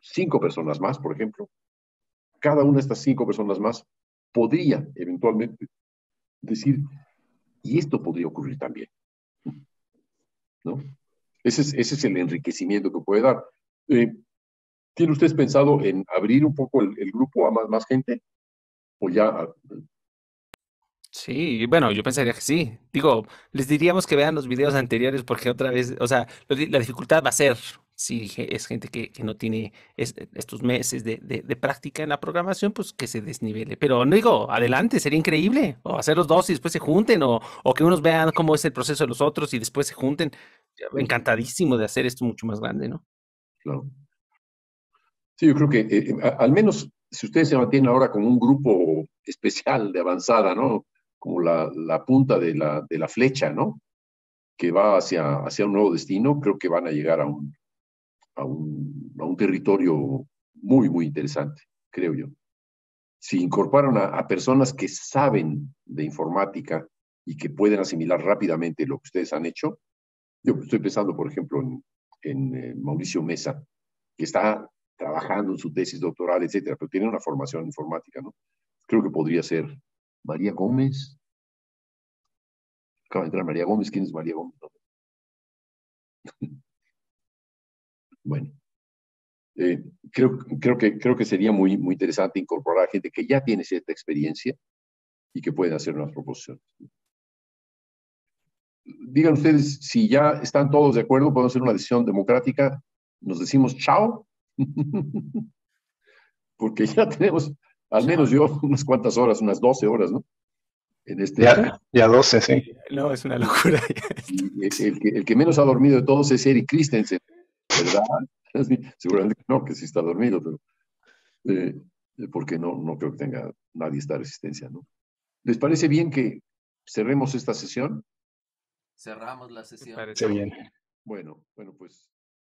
5 personas más, por ejemplo, cada una de estas 5 personas más podría eventualmente decir, y esto podría ocurrir también, ¿no? ese es el enriquecimiento que puede dar. ¿Tiene ustedes pensado en abrir un poco el grupo a más gente? ¿O ya? Sí, bueno, yo pensaría que sí. Digo, les diríamos que vean los videos anteriores porque otra vez, o sea, la dificultad va a ser si es gente que no tiene estos meses de práctica en la programación, pues que se desnivele. Pero no digo, adelante, sería increíble. O hacer los dos y después se junten, o que unos vean cómo es el proceso de los otros y después se junten. Encantadísimo de hacer esto mucho más grande, ¿no? Claro. Sí, yo creo que al menos si ustedes se mantienen ahora como un grupo especial de avanzada, ¿no? Como la punta de la flecha, ¿no? Que va hacia un nuevo destino, creo que van a llegar a un territorio muy, muy interesante, creo yo. Si incorporan a personas que saben de informática y que pueden asimilar rápidamente lo que ustedes han hecho, yo estoy pensando, por ejemplo, en Mauricio Mesa, que está trabajando en su tesis doctoral, etcétera, pero tiene una formación informática, ¿no? Creo que podría ser María Gómez. Acaba de entrar María Gómez. ¿Quién es María Gómez? Bueno, creo que sería muy, muy interesante incorporar a gente que ya tiene cierta experiencia y que puede hacer unas proposiciones. Digan ustedes, si ya están todos de acuerdo, podemos hacer una decisión democrática, nos decimos chao, porque ya tenemos, al menos yo, unas cuantas horas, unas 12 horas, ¿no? En Ya 12, sí. No, es una locura. El que menos ha dormido de todos es Eric Christensen, ¿verdad? Seguramente no, que sí está dormido, pero porque no creo que tenga nadie esta resistencia, ¿no? ¿Les parece bien que cerremos esta sesión? Cerramos la sesión. Parece bien. Bueno, pues